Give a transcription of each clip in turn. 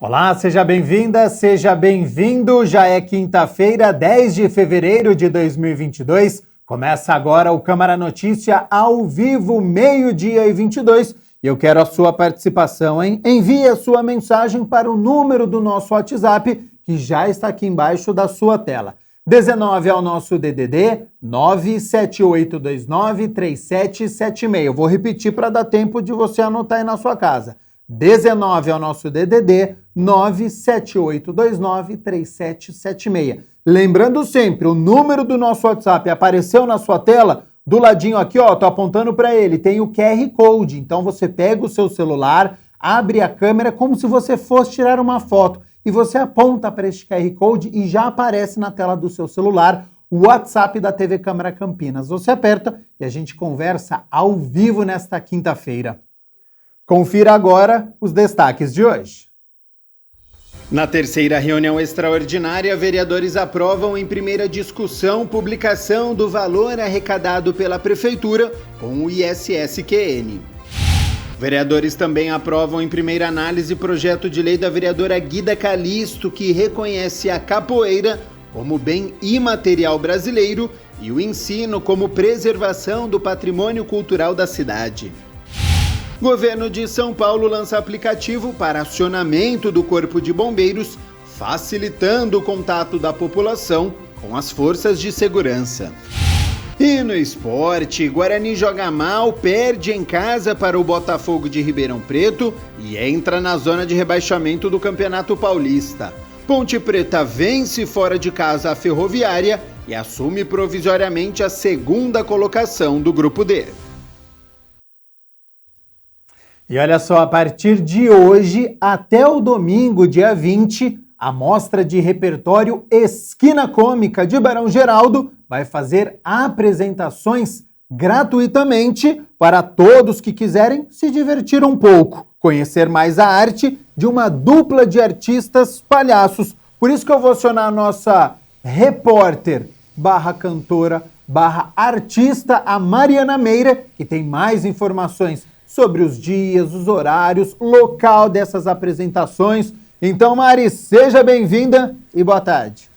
Olá, seja bem-vinda, seja bem-vindo. Já é quinta-feira, 10 de fevereiro de 2022. Começa agora o Câmara Notícia ao vivo, meio-dia e 22. E eu quero a sua participação, hein? Envie a sua mensagem para o número do nosso WhatsApp, que já está aqui embaixo da sua tela. 19 é o nosso DDD, 978293776. Eu vou repetir para dar tempo de você anotar aí na sua casa. 19 é o nosso DDD, 978293776. Lembrando sempre, o número do nosso WhatsApp apareceu na sua tela, do ladinho aqui, ó, tô apontando para ele, tem o QR Code. Então você pega o seu celular, abre a câmera como se você fosse tirar uma foto e você aponta para este QR Code e já aparece na tela do seu celular o WhatsApp da TV Câmara Campinas. Você aperta e a gente conversa ao vivo nesta quinta-feira. Confira agora os destaques de hoje. Na terceira reunião extraordinária, vereadores aprovam em primeira discussão publicação do valor arrecadado pela Prefeitura com o ISSQN. Vereadores também aprovam em primeira análise projeto de lei da vereadora Guida Calisto, que reconhece a capoeira como bem imaterial brasileiro e o ensino como preservação do patrimônio cultural da cidade. Governo de São Paulo lança aplicativo para acionamento do Corpo de Bombeiros, facilitando o contato da população com as forças de segurança. E no esporte, Guarani joga mal, perde em casa para o Botafogo de Ribeirão Preto e entra na zona de rebaixamento do Campeonato Paulista. Ponte Preta vence fora de casa a Ferroviária e assume provisoriamente a segunda colocação do Grupo D. E olha só, a partir de hoje até o domingo, dia 20, a mostra de repertório Esquina Cômica de Barão Geraldo vai fazer apresentações gratuitamente para todos que quiserem se divertir um pouco, conhecer mais a arte de uma dupla de artistas palhaços. Por isso que eu vou acionar a nossa repórter /cantora /artista, a Mariana Meira, que tem mais informações sobre os dias, os horários, local dessas apresentações. Então, Mari, seja bem-vinda e boa tarde.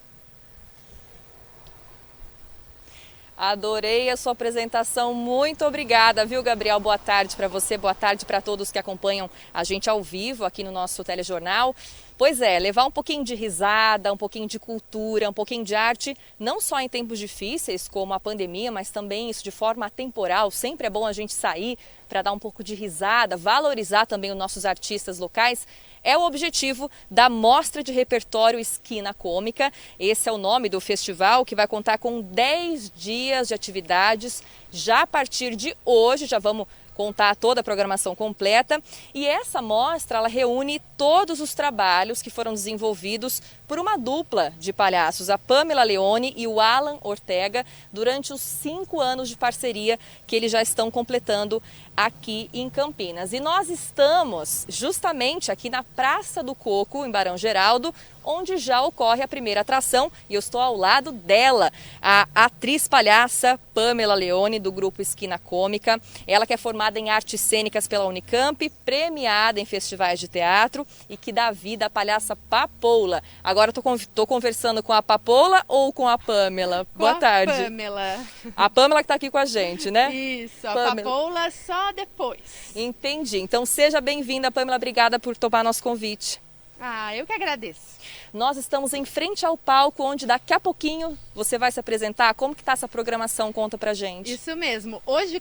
Adorei a sua apresentação, muito obrigada, viu, Gabriel? Boa tarde para você, boa tarde para todos que acompanham a gente ao vivo aqui no nosso telejornal. Pois é, levar um pouquinho de risada, um pouquinho de cultura, um pouquinho de arte, não só em tempos difíceis como a pandemia, mas também isso de forma atemporal. Sempre é bom a gente sair para dar um pouco de risada, valorizar também os nossos artistas locais. É o objetivo da Mostra de Repertório Esquina Cômica. Esse é o nome do festival, que vai contar com 10 dias de atividades. Já a partir de hoje, já vamos contar toda a programação completa. E essa mostra, ela reúne todos os trabalhos que foram desenvolvidos por uma dupla de palhaços, a Pamela Leone e o Alan Ortega, durante os 5 anos de parceria que eles já estão completando aqui em Campinas. E nós estamos justamente aqui na Praça do Coco, em Barão Geraldo, onde já ocorre a primeira atração, e eu estou ao lado dela, a atriz palhaça Pamela Leone, do grupo Esquina Cômica. Ela que é formada em artes cênicas pela Unicamp, premiada em festivais de teatro e que dá vida à palhaça Papoula. Agora estou conversando com a Papoula ou com a Pamela? Boa tarde. Pamela. A Pamela que está aqui com a gente, né? Isso, a Pamela. Papoula só depois. Entendi. Então seja bem-vinda, Pamela. Obrigada por topar nosso convite. Ah, eu que agradeço. Nós estamos em frente ao palco, onde daqui a pouquinho você vai se apresentar. Como que está essa programação? Conta pra gente. Isso mesmo. Hoje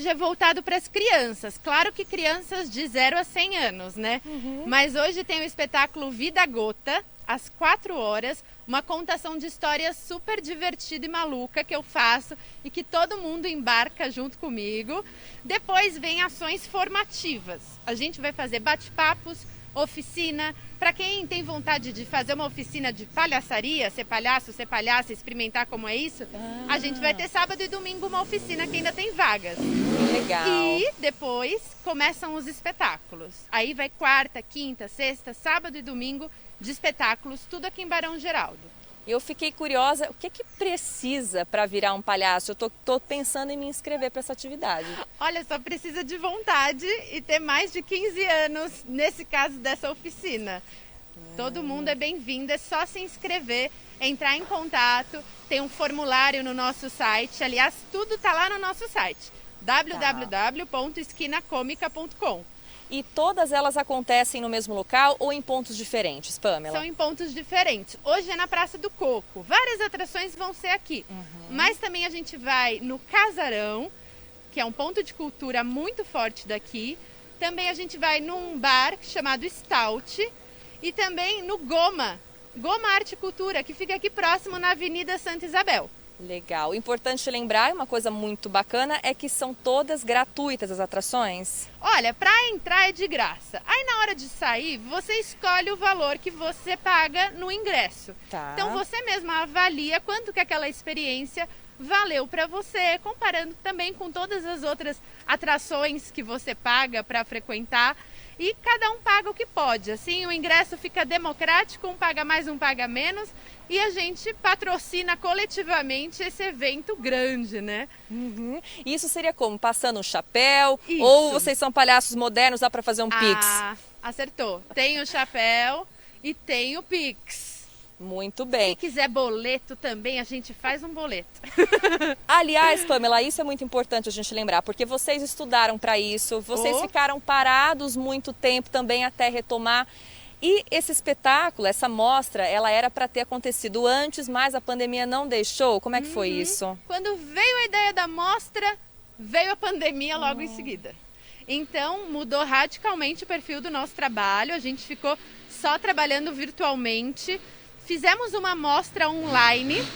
é voltado para as crianças. Claro que crianças de 0 a 100 anos, né? Mas hoje tem o espetáculo Vida Gota, às 4 horas. Uma contação de histórias super divertida e maluca que eu faço e que todo mundo embarca junto comigo. Depois vem ações formativas. A gente vai fazer bate-papos, oficina. Para quem tem vontade de fazer uma oficina de palhaçaria, ser palhaço, ser palhaça, experimentar como é isso, a gente vai ter sábado e domingo uma oficina que ainda tem vagas. Legal. E depois começam os espetáculos. Aí vai quarta, quinta, sexta, sábado e domingo de espetáculos, tudo aqui em Barão Geraldo. Eu fiquei curiosa, o que precisa para virar um palhaço? Eu tô pensando em me inscrever para essa atividade. Olha, só precisa de vontade e ter mais de 15 anos, nesse caso dessa oficina. Todo mundo é bem-vindo, é só se inscrever, entrar em contato, tem um formulário no nosso site, aliás, tudo tá lá no nosso site, www.esquinacomica.com. E todas elas acontecem no mesmo local ou em pontos diferentes, Pamela? São em pontos diferentes. Hoje é na Praça do Coco. Várias atrações vão ser aqui. Mas também a gente vai no Casarão, que é um ponto de cultura muito forte daqui. Também a gente vai num bar chamado Stout. E também no Goma Arte e Cultura, que fica aqui próximo na Avenida Santa Isabel. Legal. Importante lembrar, uma coisa muito bacana, é que são todas gratuitas as atrações. Olha, para entrar é de graça. Aí na hora de sair, você escolhe o valor que você paga no ingresso. Tá. Então você mesma avalia quanto que aquela experiência valeu para você, comparando também com todas as outras atrações que você paga para frequentar. E cada um paga o que pode, assim o ingresso fica democrático, um paga mais, um paga menos, e a gente patrocina coletivamente esse evento grande, né? Isso seria como? Passando um chapéu? Isso. Ou vocês são palhaços modernos, dá para fazer um Pix? Acertou. Tem o chapéu e tem o Pix. Muito bem. Se quiser boleto também, a gente faz um boleto. Aliás, Pamela, isso é muito importante a gente lembrar, porque vocês estudaram para isso, vocês ficaram parados muito tempo também até retomar. E esse espetáculo, essa mostra, ela era para ter acontecido antes, mas a pandemia não deixou. Como é que foi isso? Quando veio a ideia da mostra, veio a pandemia logo em seguida. Então, mudou radicalmente o perfil do nosso trabalho, a gente ficou só trabalhando virtualmente. Fizemos uma mostra online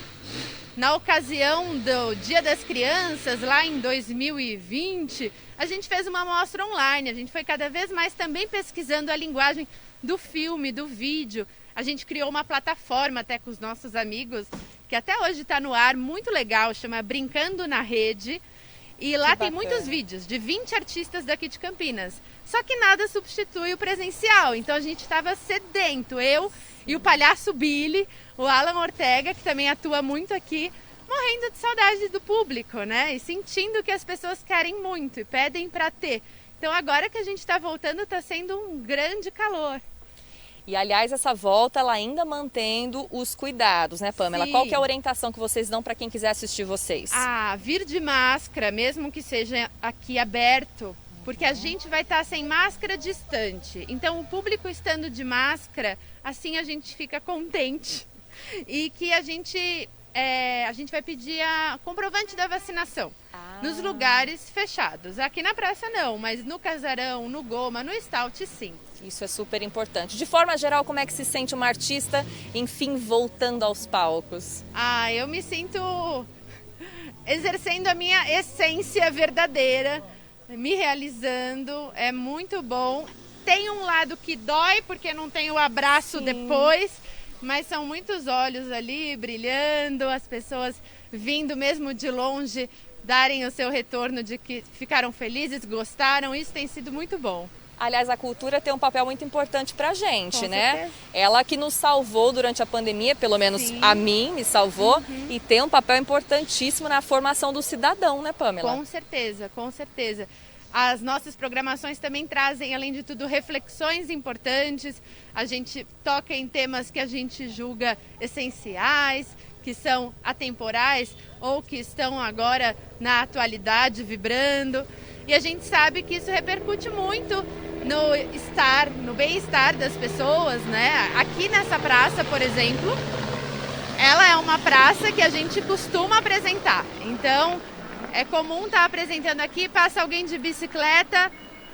na ocasião do Dia das Crianças, lá em 2020. A gente fez uma mostra online, a gente foi cada vez mais também pesquisando a linguagem do filme, do vídeo. A gente criou uma plataforma até com os nossos amigos, que até hoje está no ar, muito legal, chama Brincando na Rede. E lá tem muitos vídeos de 20 artistas daqui de Campinas. Só que nada substitui o presencial, então a gente estava sedento, eu e o palhaço Billy, o Alan Ortega, que também atua muito aqui, morrendo de saudade do público, né? E sentindo que as pessoas querem muito e pedem para ter. Então agora que a gente está voltando, está sendo um grande calor. E aliás, essa volta, ela ainda mantendo os cuidados, né, Pamela? Sim. Qual que é a orientação que vocês dão para quem quiser assistir vocês? Vir de máscara, mesmo que seja aqui aberto, porque a gente vai estar sem máscara distante. Então o público estando de máscara, assim a gente fica contente. E que a gente vai pedir a comprovante da vacinação nos lugares fechados. Aqui na praça não, mas no Casarão, no Goma, no Stout sim. Isso é super importante. De forma geral, como é que se sente uma artista, enfim, voltando aos palcos? Eu me sinto exercendo a minha essência verdadeira, me realizando, é muito bom. Tem um lado que dói, porque não tem o abraço depois, mas são muitos olhos ali brilhando, as pessoas vindo mesmo de longe, darem o seu retorno de que ficaram felizes, gostaram, isso tem sido muito bom. Aliás, a cultura tem um papel muito importante pra gente, Com né? certeza. Ela que nos salvou durante a pandemia, pelo menos a mim me salvou, e tem um papel importantíssimo na formação do cidadão, né, Pamela? Com certeza, com certeza. As nossas programações também trazem, além de tudo, reflexões importantes. A gente toca em temas que a gente julga essenciais, que são atemporais ou que estão agora na atualidade vibrando. E a gente sabe que isso repercute muito no bem-estar das pessoas, né? Aqui nessa praça, por exemplo, ela é uma praça que a gente costuma apresentar. Então, é comum estar apresentando aqui, passa alguém de bicicleta,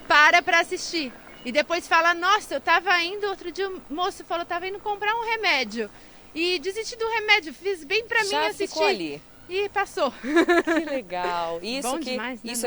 para assistir. E depois fala, nossa, eu estava indo, outro dia o moço falou, estava indo comprar um remédio. E desisti do remédio, fiz bem para mim assistir. Ficou ali. E passou. Que legal. Isso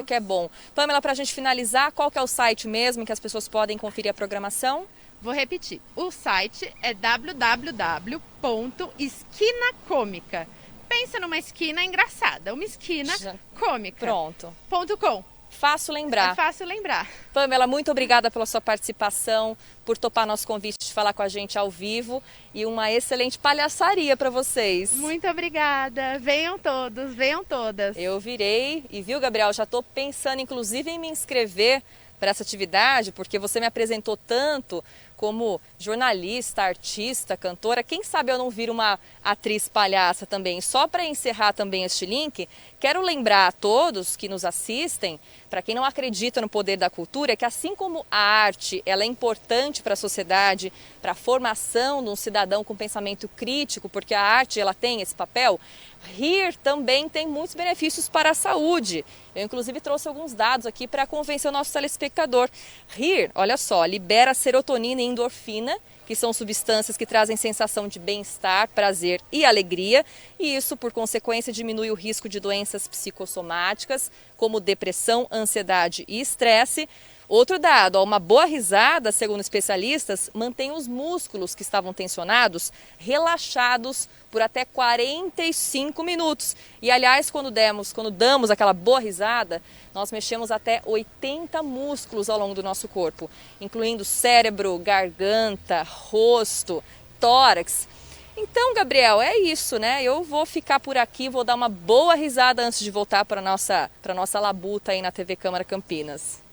que é bom. Pamela, para a gente finalizar, qual que é o site mesmo em que as pessoas podem conferir a programação? Vou repetir. O site é www.esquinacomica. Pensa numa esquina engraçada, uma esquina cômica. Pronto. .com. Fácil lembrar. É fácil lembrar. Pamela, muito obrigada pela sua participação, por topar nosso convite de falar com a gente ao vivo e uma excelente palhaçaria para vocês. Muito obrigada. Venham todos, venham todas. Eu virei e viu, Gabriel, já estou pensando inclusive em me inscrever para essa atividade, porque você me apresentou tanto como jornalista, artista, cantora. Quem sabe eu não viro uma atriz palhaça também. Só para encerrar também este link, quero lembrar a todos que nos assistem, para quem não acredita no poder da cultura, que assim como a arte ela é importante para a sociedade, para a formação de um cidadão com pensamento crítico, porque a arte ela tem esse papel, rir também tem muitos benefícios para a saúde. Eu inclusive trouxe alguns dados aqui para convencer o nosso telespectador. Rir, olha só, libera serotonina e endorfina, que são substâncias que trazem sensação de bem-estar, prazer e alegria, e isso, por consequência, diminui o risco de doenças psicossomáticas, como depressão, ansiedade e estresse. Outro dado, uma boa risada, segundo especialistas, mantém os músculos que estavam tensionados relaxados por até 45 minutos. E, aliás, quando damos aquela boa risada, nós mexemos até 80 músculos ao longo do nosso corpo, incluindo cérebro, garganta, rosto, tórax. Então, Gabriel, é isso, né? Eu vou ficar por aqui, vou dar uma boa risada antes de voltar para a nossa labuta aí na TV Câmara Campinas.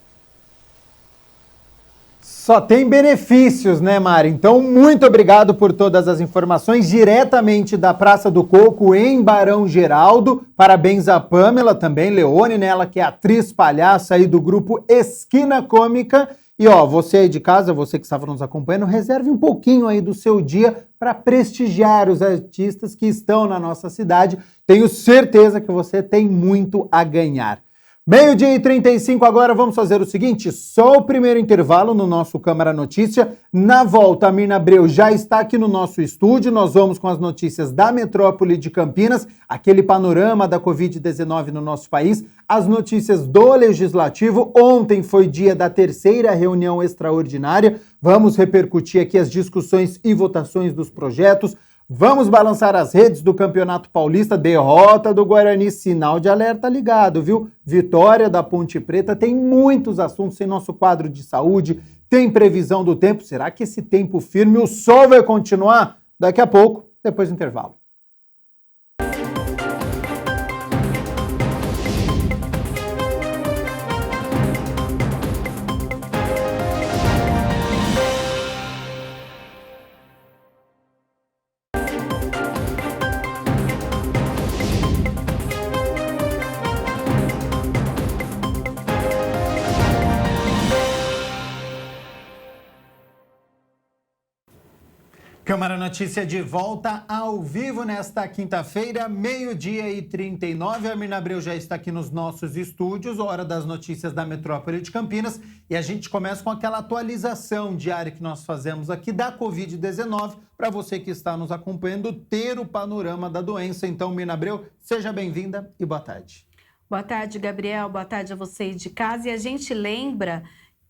Só tem benefícios, né, Mari? Então, muito obrigado por todas as informações diretamente da Praça do Coco, em Barão Geraldo. Parabéns a Pamela, também Leone, né? Ela que é atriz palhaça aí do grupo Esquina Cômica. E ó, você aí de casa, você que estava nos acompanhando, reserve um pouquinho aí do seu dia para prestigiar os artistas que estão na nossa cidade. Tenho certeza que você tem muito a ganhar. 12h35 agora, vamos fazer o seguinte, só o primeiro intervalo no nosso Câmara Notícia. Na volta, a Mirna Abreu já está aqui no nosso estúdio, nós vamos com as notícias da metrópole de Campinas, aquele panorama da Covid-19 no nosso país, as notícias do Legislativo. Ontem foi dia da terceira reunião extraordinária, vamos repercutir aqui as discussões e votações dos projetos. Vamos balançar as redes do Campeonato Paulista, derrota do Guarani, sinal de alerta ligado, viu? Vitória da Ponte Preta, tem muitos assuntos em nosso quadro de saúde, tem previsão do tempo, será que esse tempo firme, o sol vai continuar? Daqui a pouco, depois do intervalo. Câmara Notícia de volta ao vivo nesta quinta-feira, 12h39. A Mirna Abreu já está aqui nos nossos estúdios, hora das notícias da metrópole de Campinas. E a gente começa com aquela atualização diária que nós fazemos aqui da Covid-19, para você que está nos acompanhando ter o panorama da doença. Então, Mirna Abreu, seja bem-vinda e boa tarde. Boa tarde, Gabriel. Boa tarde a vocês de casa. E a gente lembra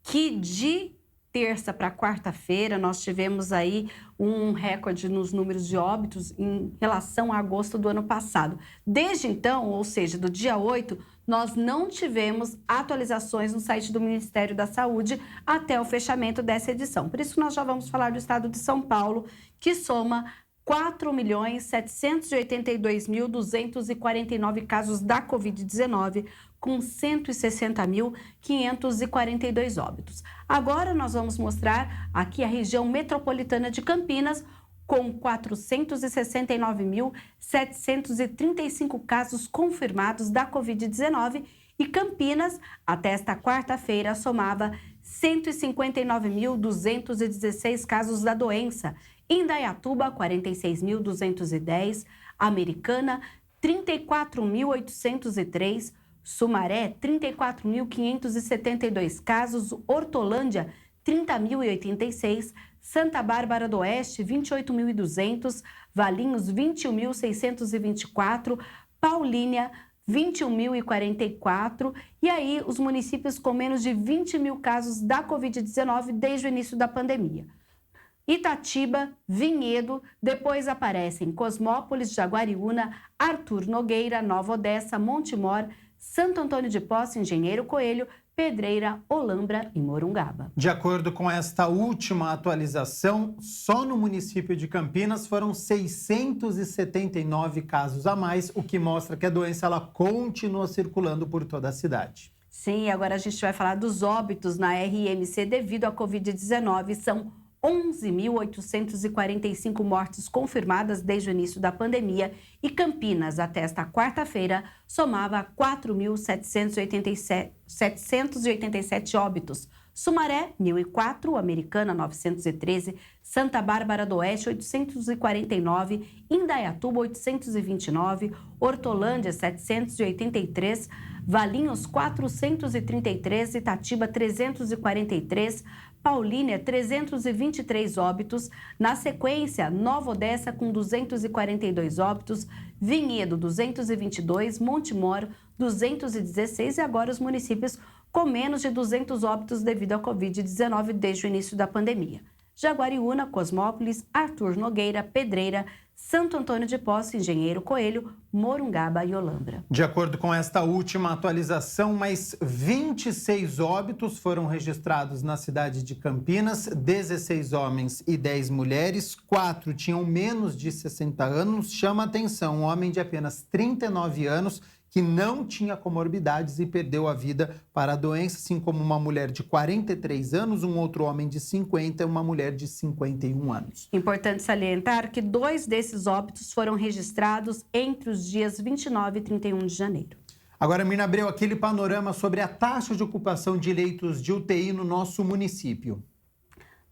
que de terça para quarta-feira, nós tivemos aí um recorde nos números de óbitos em relação a agosto do ano passado. Desde então, ou seja, do dia 8, nós não tivemos atualizações no site do Ministério da Saúde até o fechamento dessa edição. Por isso, nós já vamos falar do estado de São Paulo, que soma 4.782.249 casos da Covid-19, com 160.542 óbitos. Agora nós vamos mostrar aqui a região metropolitana de Campinas, com 469.735 casos confirmados da Covid-19, e Campinas, até esta quarta-feira, somava 159.216 casos da doença. Indaiatuba, 46.210, Americana, 34.803, Sumaré, 34.572 casos, Hortolândia, 30.086, Santa Bárbara do Oeste, 28.200, Valinhos, 21.624, Paulínia, 21.044, e aí os municípios com menos de 20 mil casos da Covid-19 desde o início da pandemia. Itatiba, Vinhedo, depois aparecem Cosmópolis, Jaguariúna, Arthur Nogueira, Nova Odessa, Montemor, Santo Antônio de Posse, Engenheiro Coelho, Pedreira, Olambra e Morungaba. De acordo com esta última atualização, só no município de Campinas foram 679 casos a mais, o que mostra que a doença ela continua circulando por toda a cidade. Sim, agora a gente vai falar dos óbitos na RMC devido à Covid-19. São 11.845 mortes confirmadas desde o início da pandemia e Campinas, até esta quarta-feira, somava 4.787 óbitos. Sumaré, 1.004, Americana, 913, Santa Bárbara do Oeste, 849, Indaiatuba, 829, Hortolândia, 783, Valinhos, 433, Itatiba, 343, Paulínia, 323 óbitos. Na sequência, Nova Odessa com 242 óbitos, Vinhedo, 222, Montemor, 216 e agora os municípios com menos de 200 óbitos devido à Covid-19 desde o início da pandemia. Jaguariúna, Cosmópolis, Arthur Nogueira, Pedreira, Santo Antônio de Posse, Engenheiro Coelho, Morungaba e Olambra. De acordo com esta última atualização, mais 26 óbitos foram registrados na cidade de Campinas, 16 homens e 10 mulheres, 4 tinham menos de 60 anos. Chama a atenção, um homem de apenas 39 anos que não tinha comorbidades e perdeu a vida para a doença, assim como uma mulher de 43 anos, um outro homem de 50 e uma mulher de 51 anos. Importante salientar que 2 desses óbitos foram registrados entre os dias 29 e 31 de janeiro. Agora, Mirna Abreu, aquele panorama sobre a taxa de ocupação de leitos de UTI no nosso município.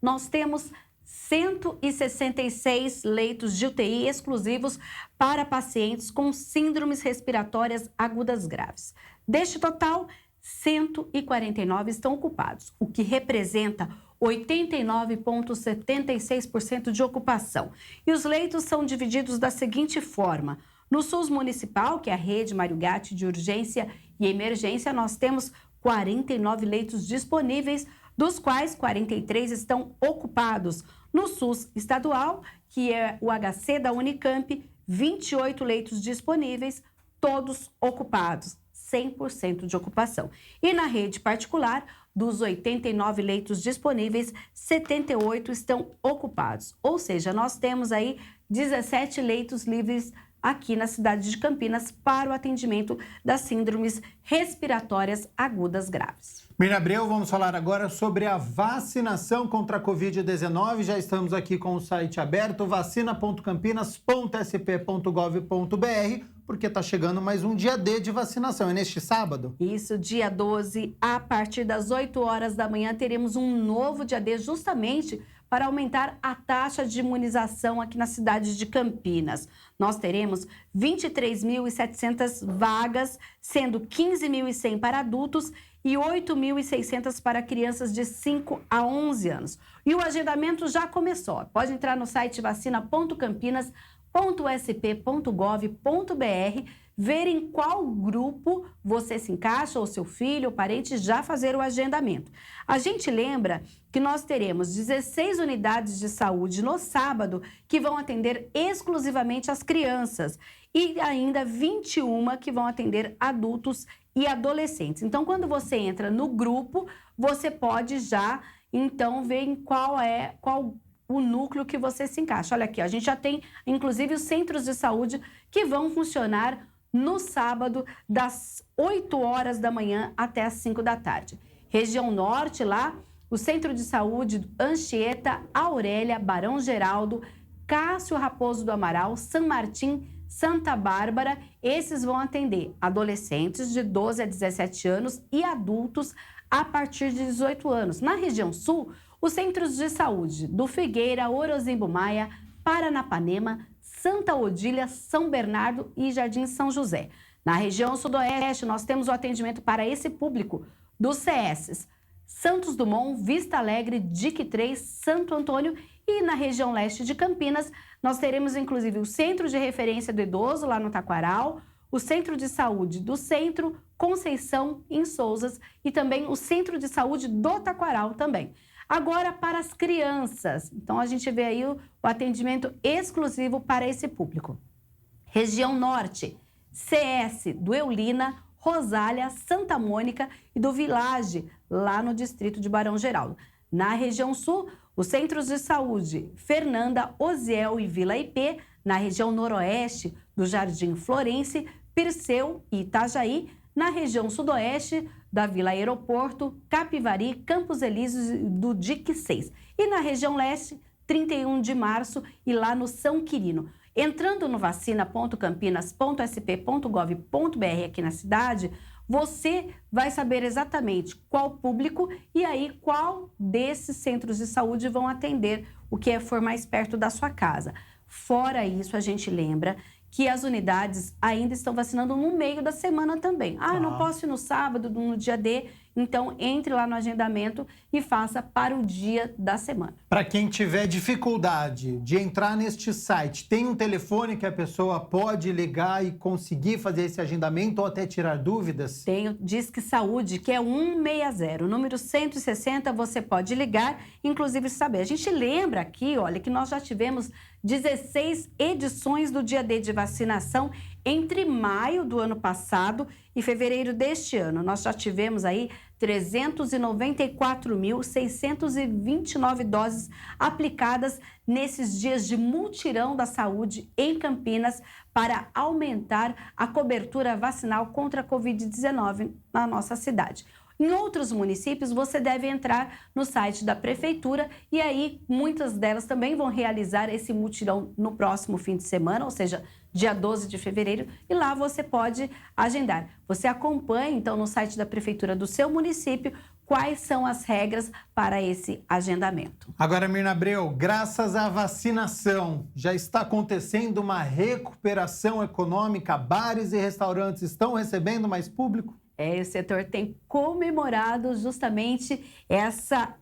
Nós temos 166 leitos de UTI exclusivos para pacientes com síndromes respiratórias agudas graves. Deste total, 149 estão ocupados, o que representa 89,76% de ocupação. E os leitos são divididos da seguinte forma: no SUS municipal, que é a rede Mário Gatti de urgência e emergência, nós temos 49 leitos disponíveis, dos quais 43 estão ocupados. No SUS estadual, que é o HC da Unicamp, 28 leitos disponíveis, todos ocupados, 100% de ocupação. E na rede particular, dos 89 leitos disponíveis, 78 estão ocupados. Ou seja, nós temos aí 17 leitos livres aqui na cidade de Campinas para o atendimento das síndromes respiratórias agudas graves. Mirna Abreu, vamos falar agora sobre a vacinação contra a Covid-19. Já estamos aqui com o site aberto, vacina.campinas.sp.gov.br, porque está chegando mais um dia D de vacinação. É neste sábado? Isso, dia 12, a partir das 8 horas da manhã, teremos um novo dia D justamente para aumentar a taxa de imunização aqui na cidade de Campinas. Nós teremos 23.700 vagas, sendo 15.100 para adultos e 8.600 para crianças de 5 a 11 anos. E o agendamento já começou. Pode entrar no site vacina.campinas.sp.gov.br, ver em qual grupo você se encaixa, ou seu filho ou parente, já fazer o agendamento. A gente lembra que nós teremos 16 unidades de saúde no sábado que vão atender exclusivamente as crianças e ainda 21 que vão atender adultos e adolescentes. Então, quando você entra no grupo, você pode já, então, ver em qual o núcleo que você se encaixa. Olha aqui, a gente já tem, inclusive, os centros de saúde que vão funcionar no sábado, das 8 horas da manhã até as 5 da tarde. Região Norte, lá, o Centro de Saúde Anchieta, Aurélia, Barão Geraldo, Cássio Raposo do Amaral, São Martim, Santa Bárbara, esses vão atender adolescentes de 12 a 17 anos e adultos a partir de 18 anos. Na região sul, os centros de saúde do Figueira, Orozimbo Maia, Paranapanema, Santa Odília, São Bernardo e Jardim São José. Na região sudoeste, nós temos o atendimento para esse público dos CSs Santos Dumont, Vista Alegre, DIC 3, Santo Antônio, e na região leste de Campinas, nós teremos inclusive o Centro de Referência do Idoso, lá no Taquaral, o Centro de Saúde do Centro, Conceição, em Souzas, e também o Centro de Saúde do Taquaral também. Agora, para as crianças, então a gente vê aí o atendimento exclusivo para esse público. Região Norte, CS do Eulina, Rosália, Santa Mônica e do Village, lá no distrito de Barão Geraldo. Na região sul, os centros de saúde Fernanda, Osiel e Vila IP. Na região noroeste, do Jardim Florense, Perseu e Itajaí. Na região sudoeste, da Vila Aeroporto, Capivari, Campos Elíseos e do DIC 6. E na região leste, 31 de março e lá no São Quirino. Entrando no vacina.campinas.sp.gov.br aqui na cidade, você vai saber exatamente qual público e aí qual desses centros de saúde vão atender o que for mais perto da sua casa. Fora isso, a gente lembra que as unidades ainda estão vacinando no meio da semana também. Não posso ir no sábado, no dia D. Então, entre lá no agendamento e faça para o dia da semana. Para quem tiver dificuldade de entrar neste site, tem um telefone que a pessoa pode ligar e conseguir fazer esse agendamento ou até tirar dúvidas? Tem o Disque Saúde, que é 160. O número 160 você pode ligar, inclusive saber. A gente lembra aqui, olha, que nós já tivemos 16 edições do dia D de vacinação entre maio do ano passado e fevereiro deste ano. Nós já tivemos aí 394.629 doses aplicadas nesses dias de mutirão da saúde em Campinas para aumentar a cobertura vacinal contra a Covid-19 na nossa cidade. Em outros municípios, você deve entrar no site da prefeitura e aí muitas delas também vão realizar esse mutirão no próximo fim de semana, ou seja, dia 12 de fevereiro, e lá você pode agendar. Você acompanha, então, no site da prefeitura do seu município quais são as regras para esse agendamento. Agora, Mirna Abreu, graças à vacinação, já está acontecendo uma recuperação econômica? Bares e restaurantes estão recebendo mais público? O setor tem comemorado justamente essa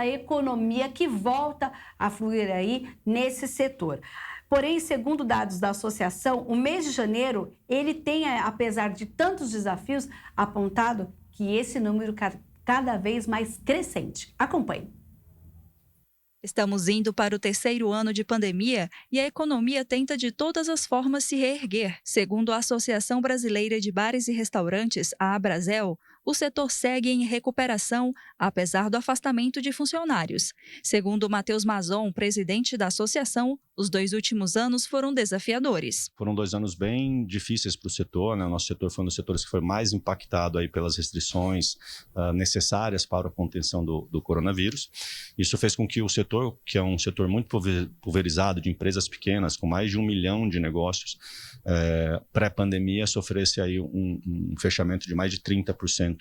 economia que volta a fluir aí nesse setor. Porém, segundo dados da associação, o mês de janeiro, ele tem, apesar de tantos desafios, apontado que esse número cada vez mais crescente. Acompanhe. Estamos indo para o 3º ano de pandemia e a economia tenta de todas as formas se reerguer. Segundo a Associação Brasileira de Bares e Restaurantes, a Abrazel, o setor segue em recuperação, apesar do afastamento de funcionários. Segundo Matheus Mazon, presidente da associação, os 2 últimos anos foram desafiadores. Foram 2 anos bem difíceis para o setor, né? O nosso setor foi um dos setores que foi mais impactado aí pelas restrições necessárias para a contenção do coronavírus. Isso fez com que o setor, que é um setor muito pulverizado de empresas pequenas, com mais de 1 milhão de negócios, pré-pandemia sofresse aí um fechamento de mais de 30%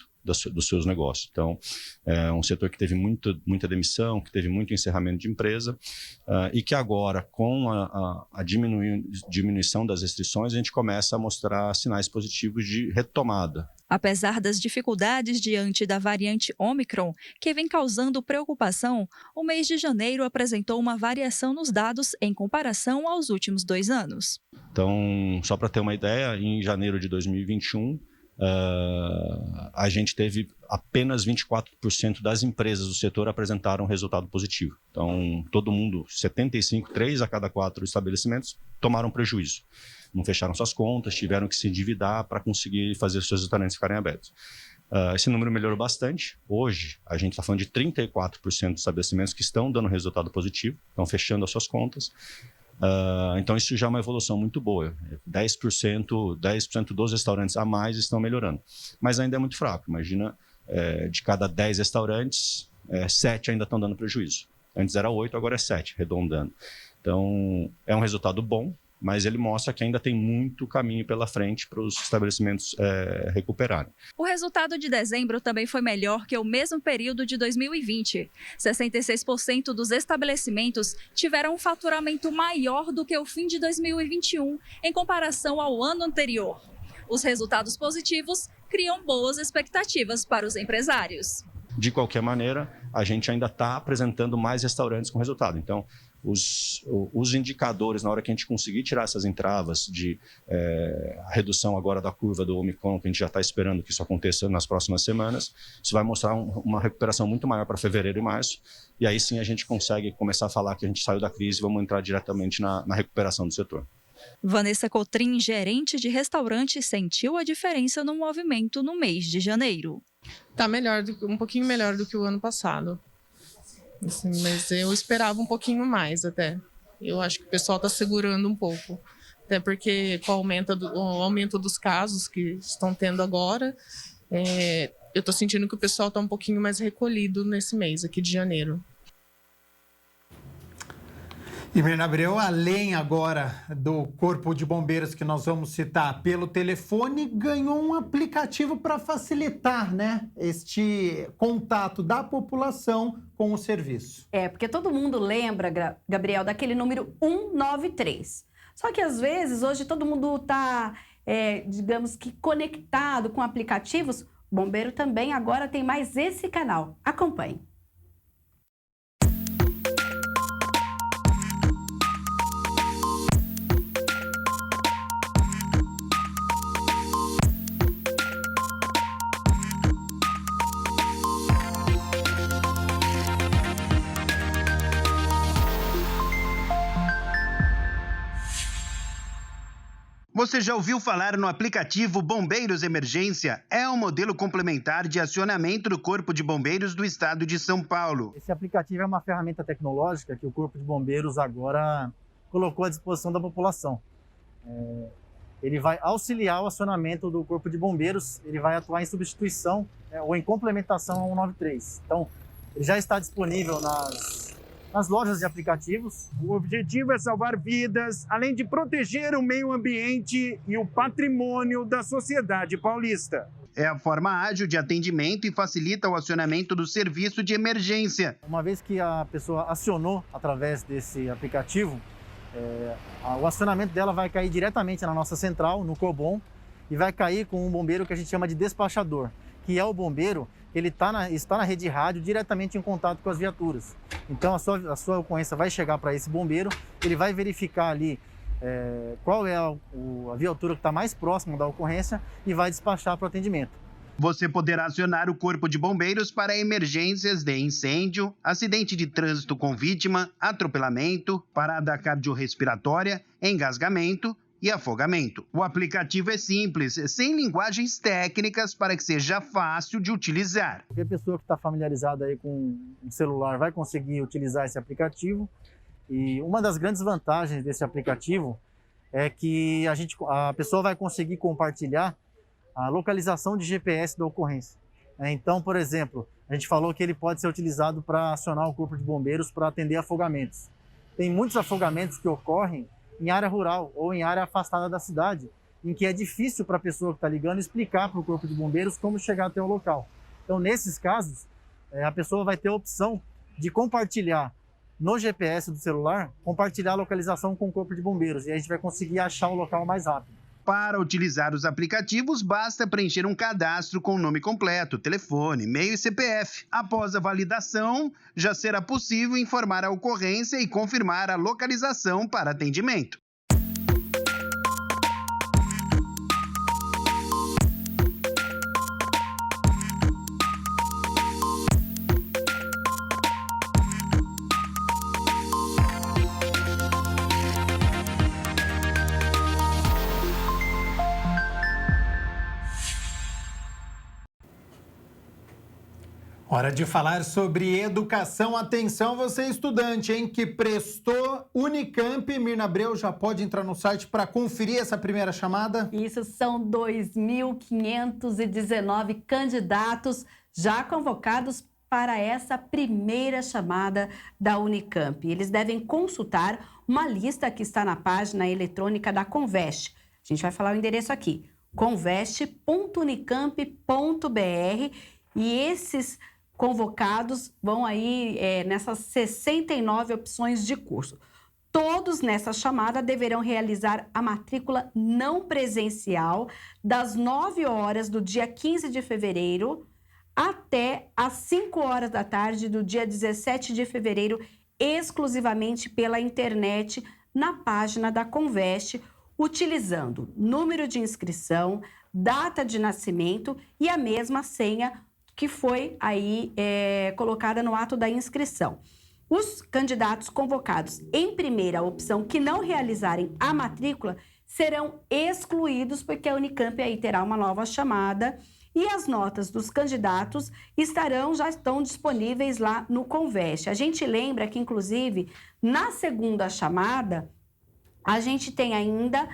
dos seus negócios. Então, é um setor que teve muita demissão, que teve muito encerramento de empresa e que agora, com a diminuição das restrições, a gente começa a mostrar sinais positivos de retomada. Apesar das dificuldades diante da variante Ômicron, que vem causando preocupação, o mês de janeiro apresentou uma variação nos dados em comparação aos últimos 2 anos. Então, só para ter uma ideia, em janeiro de 2021, a gente teve apenas 24% das empresas do setor apresentaram resultado positivo. Então, todo mundo, 3 a cada 4 estabelecimentos, tomaram prejuízo. Não fecharam suas contas, tiveram que se endividar para conseguir fazer seus restaurantes ficarem abertos. Esse número melhorou bastante. Hoje, a gente está falando de 34% dos estabelecimentos que estão dando resultado positivo, estão fechando as suas contas. Então isso já é uma evolução muito boa. 10% dos restaurantes a mais estão melhorando. Mas ainda é muito fraco. Imagina, de cada 10 restaurantes, 7 ainda estão dando prejuízo. Antes era 8, agora é 7, arredondando. Então é um resultado bom, mas ele mostra que ainda tem muito caminho pela frente para os estabelecimentos recuperarem. O resultado de dezembro também foi melhor que o mesmo período de 2020. 66% dos estabelecimentos tiveram um faturamento maior do que o fim de 2021, em comparação ao ano anterior. Os resultados positivos criam boas expectativas para os empresários. De qualquer maneira, a gente ainda está apresentando mais restaurantes com resultado. Então, os indicadores, na hora que a gente conseguir tirar essas entravas de a redução agora da curva do Omicron, que a gente já está esperando que isso aconteça nas próximas semanas, isso vai mostrar uma recuperação muito maior para fevereiro e março. E aí sim a gente consegue começar a falar que a gente saiu da crise e vamos entrar diretamente na recuperação do setor. Vanessa Cotrim, gerente de restaurante, sentiu a diferença no movimento no mês de janeiro. Tá melhor, um pouquinho melhor do que o ano passado. Assim, mas eu esperava um pouquinho mais até. Eu acho que o pessoal está segurando um pouco. Até porque com o aumento dos casos que estão tendo agora, eu estou sentindo que o pessoal está um pouquinho mais recolhido nesse mês aqui de janeiro. E Mirna Abreu, além agora do Corpo de Bombeiros que nós vamos citar pelo telefone, ganhou um aplicativo para facilitar, né, este contato da população com o serviço. Porque todo mundo lembra, Gabriel, daquele número 193. Só que às vezes hoje todo mundo está, digamos que conectado com aplicativos. O bombeiro também agora tem mais esse canal. Acompanhe. Você já ouviu falar no aplicativo Bombeiros Emergência? É um modelo complementar de acionamento do Corpo de Bombeiros do Estado de São Paulo. Esse aplicativo é uma ferramenta tecnológica que o Corpo de Bombeiros agora colocou à disposição da população. Ele vai auxiliar o acionamento do Corpo de Bombeiros, ele vai atuar em substituição ou em complementação ao 193. Então, ele já está disponível nas lojas de aplicativos. O objetivo é salvar vidas, além de proteger o meio ambiente e o patrimônio da sociedade paulista. É a forma ágil de atendimento e facilita o acionamento do serviço de emergência. Uma vez que a pessoa acionou através desse aplicativo, o acionamento dela vai cair diretamente na nossa central, no Cobom, e vai cair com um bombeiro que a gente chama de despachador, que é o bombeiro que ele está na rede rádio diretamente em contato com as viaturas. Então a sua ocorrência vai chegar para esse bombeiro, ele vai verificar ali qual é a viatura que está mais próxima da ocorrência e vai despachar para o atendimento. Você poderá acionar o Corpo de Bombeiros para emergências de incêndio, acidente de trânsito com vítima, atropelamento, parada cardiorrespiratória, engasgamento e afogamento. O aplicativo é simples, sem linguagens técnicas para que seja fácil de utilizar. Qualquer pessoa que está familiarizada aí com um celular vai conseguir utilizar esse aplicativo. E uma das grandes vantagens desse aplicativo é que a pessoa vai conseguir compartilhar a localização de GPS da ocorrência. Então, por exemplo, a gente falou que ele pode ser utilizado para acionar o Corpo de Bombeiros para atender afogamentos. Tem muitos afogamentos que ocorrem em área rural ou em área afastada da cidade, em que é difícil para a pessoa que está ligando explicar para o Corpo de Bombeiros como chegar até o local. Então, nesses casos, a pessoa vai ter a opção de compartilhar no GPS do celular, compartilhar a localização com o Corpo de Bombeiros, e a gente vai conseguir achar o local mais rápido. Para utilizar os aplicativos, basta preencher um cadastro com o nome completo, telefone, e-mail e CPF. Após a validação, já será possível informar a ocorrência e confirmar a localização para atendimento. Hora de falar sobre educação. Atenção, você estudante, hein, que prestou Unicamp. Mirna Abreu já pode entrar no site para conferir essa primeira chamada? Isso, são 2.519 candidatos já convocados para essa primeira chamada da Unicamp. Eles devem consultar uma lista que está na página eletrônica da Conveste. A gente vai falar o endereço aqui, conveste.unicamp.br, e esses convocados vão aí nessas 69 opções de curso. Todos nessa chamada deverão realizar a matrícula não presencial das 9 horas do dia 15 de fevereiro até às 5 horas da tarde do dia 17 de fevereiro, exclusivamente pela internet na página da Conveste, utilizando número de inscrição, data de nascimento e a mesma senha que foi aí colocada no ato da inscrição. Os candidatos convocados em primeira opção que não realizarem a matrícula serão excluídos, porque a Unicamp aí terá uma nova chamada e as notas dos candidatos já estão disponíveis lá no Conveste. A gente lembra que, inclusive, na segunda chamada, a gente tem ainda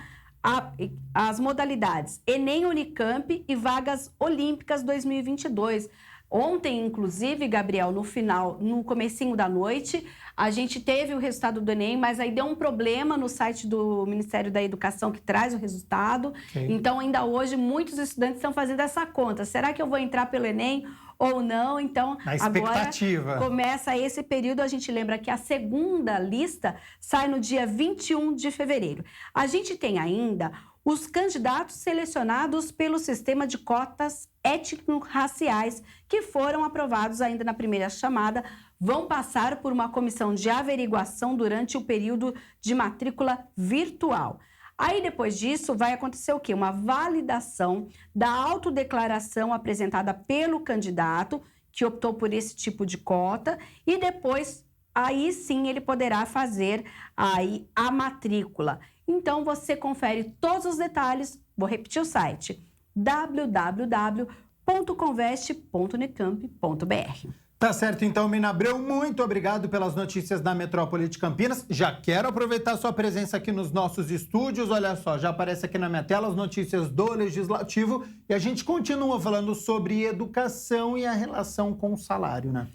as modalidades Enem Unicamp e vagas olímpicas 2022. Ontem, inclusive, Gabriel, no comecinho da noite, a gente teve o resultado do Enem, mas aí deu um problema no site do Ministério da Educação que traz o resultado. Okay. Então, ainda hoje, muitos estudantes estão fazendo essa conta. Será que eu vou entrar pelo Enem ou não? Então, agora começa esse período. A gente lembra que a segunda lista sai no dia 21 de fevereiro. A gente tem ainda os candidatos selecionados pelo sistema de cotas étnico-raciais, que foram aprovados ainda na primeira chamada, vão passar por uma comissão de averiguação durante o período de matrícula virtual. Aí, depois disso, vai acontecer o quê? Uma validação da autodeclaração apresentada pelo candidato, que optou por esse tipo de cota, e depois, aí sim, ele poderá fazer aí a matrícula. Então, você confere todos os detalhes, vou repetir o site, www.conveste.unicamp.br. Tá certo, então, Mina Abreu, muito obrigado pelas notícias da Metrópole de Campinas. Já quero aproveitar sua presença aqui nos nossos estúdios. Olha só, já aparece aqui na minha tela as notícias do Legislativo e a gente continua falando sobre educação e a relação com o salário, né?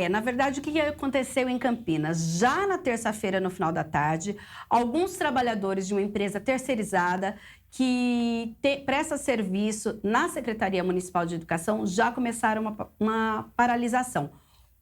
Na verdade, o que aconteceu em Campinas? Já na terça-feira, no final da tarde, alguns trabalhadores de uma empresa terceirizada que presta serviço na Secretaria Municipal de Educação já começaram uma paralisação.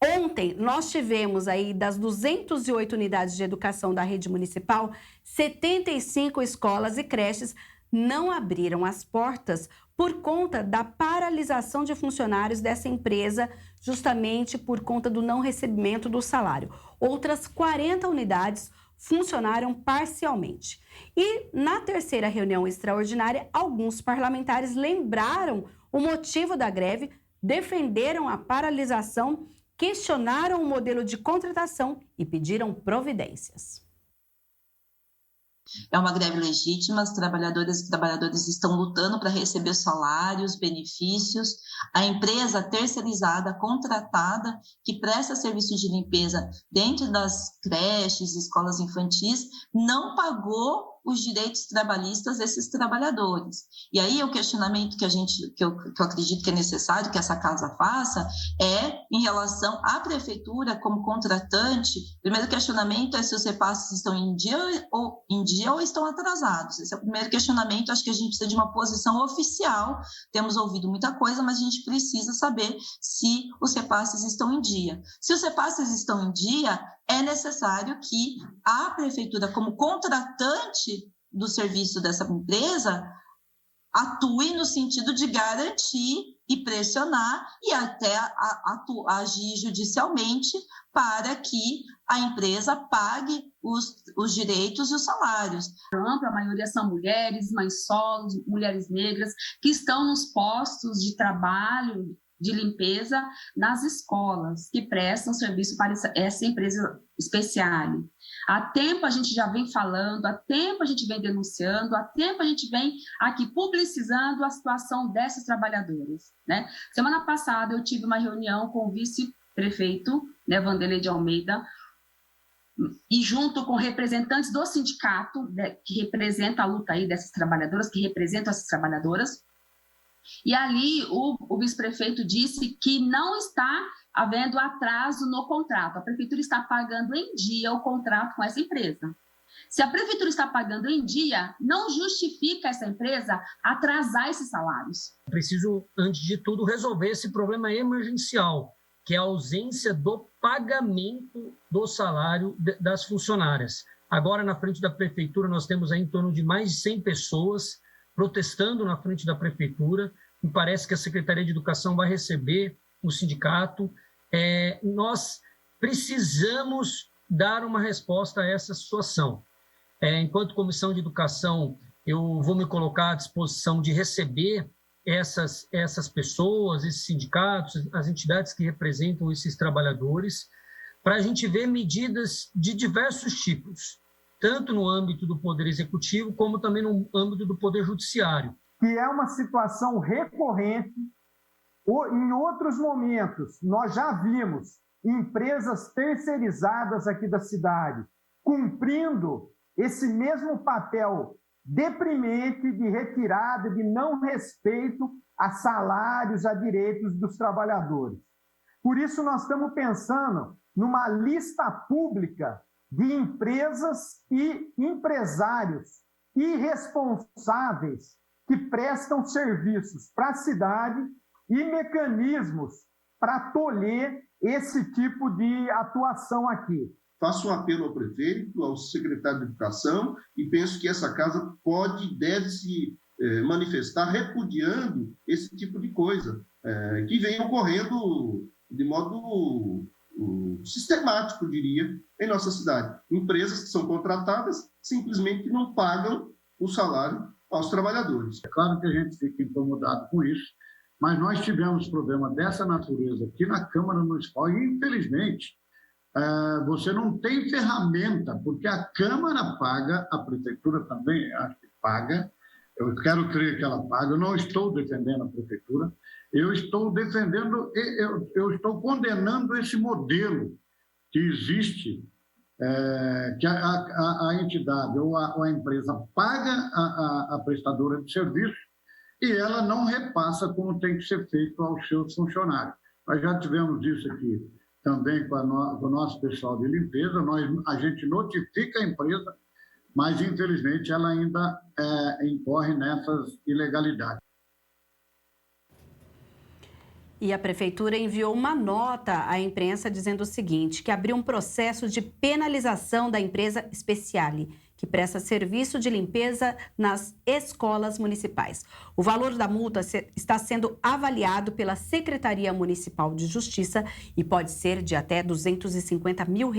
Ontem, nós tivemos aí, das 208 unidades de educação da rede municipal, 75 escolas e creches não abriram as portas por conta da paralisação de funcionários dessa empresa, justamente por conta do não recebimento do salário. Outras 40 unidades funcionaram parcialmente. E na terceira reunião extraordinária, alguns parlamentares lembraram o motivo da greve, defenderam a paralisação, questionaram o modelo de contratação e pediram providências. É uma greve legítima, as trabalhadoras e trabalhadores estão lutando para receber os salários, benefícios. A empresa terceirizada, contratada, que presta serviço de limpeza dentro das creches, escolas infantis, não pagou os direitos trabalhistas desses trabalhadores. E aí o questionamento que eu acredito que é necessário que essa casa faça é em relação à prefeitura como contratante. O primeiro questionamento é se os repasses estão em dia ou estão atrasados. Esse é o primeiro questionamento. Acho que a gente precisa de uma posição oficial. Temos ouvido muita coisa, mas a gente precisa saber se os repasses estão em dia. Se os repasses estão em dia, é necessário que a prefeitura, como contratante do serviço dessa empresa, atue no sentido de garantir e pressionar e até agir judicialmente para que a empresa pague os direitos e os salários. A maioria são mulheres, mães solos, mulheres negras, que estão nos postos de trabalho de limpeza nas escolas, que prestam serviço para essa empresa especial. Há tempo a gente já vem falando, há tempo a gente vem denunciando, há tempo a gente vem aqui publicizando a situação dessas trabalhadoras, né? Semana passada eu tive uma reunião com o vice-prefeito, né, Vanderlei de Almeida, e junto com representantes do sindicato, né, que representa a luta aí dessas trabalhadoras, que representam essas trabalhadoras. E ali o vice-prefeito disse que não está havendo atraso no contrato. A prefeitura está pagando em dia o contrato com essa empresa. Se a prefeitura está pagando em dia, não justifica essa empresa atrasar esses salários. Preciso, antes de tudo, resolver esse problema emergencial, que é a ausência do pagamento do salário das funcionárias. Agora, na frente da prefeitura, nós temos aí em torno de mais de 100 pessoas protestando na frente da prefeitura. Me parece que a Secretaria de Educação vai receber o sindicato. Nós precisamos dar uma resposta a essa situação. Enquanto Comissão de Educação, eu vou me colocar à disposição de receber essas pessoas, esses sindicatos, as entidades que representam esses trabalhadores, para a gente ver medidas de diversos tipos, tanto no âmbito do Poder Executivo, como também no âmbito do Poder Judiciário. Que é uma situação recorrente. Em outros momentos, nós já vimos empresas terceirizadas aqui da cidade cumprindo esse mesmo papel deprimente de retirada, de não respeito a salários, a direitos dos trabalhadores. Por isso, nós estamos pensando numa lista pública de empresas e empresários irresponsáveis que prestam serviços para a cidade e mecanismos para tolher esse tipo de atuação aqui. Faço um apelo ao prefeito, ao secretário de Educação, e penso que essa casa pode e deve se manifestar repudiando esse tipo de coisa, que vem ocorrendo de modo sistemático, diria, em nossa cidade. Empresas que são contratadas simplesmente não pagam o salário aos trabalhadores. É claro que a gente fica incomodado com isso, mas nós tivemos problema dessa natureza aqui na Câmara Municipal e, infelizmente, você não tem ferramenta, porque a Câmara paga, a Prefeitura também acho que paga, eu quero crer que ela paga, eu não estou defendendo a Prefeitura, eu estou defendendo, eu estou condenando esse modelo que existe, que a entidade ou a empresa paga a prestadora de serviço e ela não repassa como tem que ser feito aos seus funcionários. Nós já tivemos isso aqui também com o nosso pessoal de limpeza, a gente notifica a empresa, mas infelizmente ela ainda incorre nessas ilegalidades. E a Prefeitura enviou uma nota à imprensa dizendo o seguinte, que abriu um processo de penalização da empresa Speciale, que presta serviço de limpeza nas escolas municipais. O valor da multa está sendo avaliado pela Secretaria Municipal de Justiça e pode ser de até R$250 mil.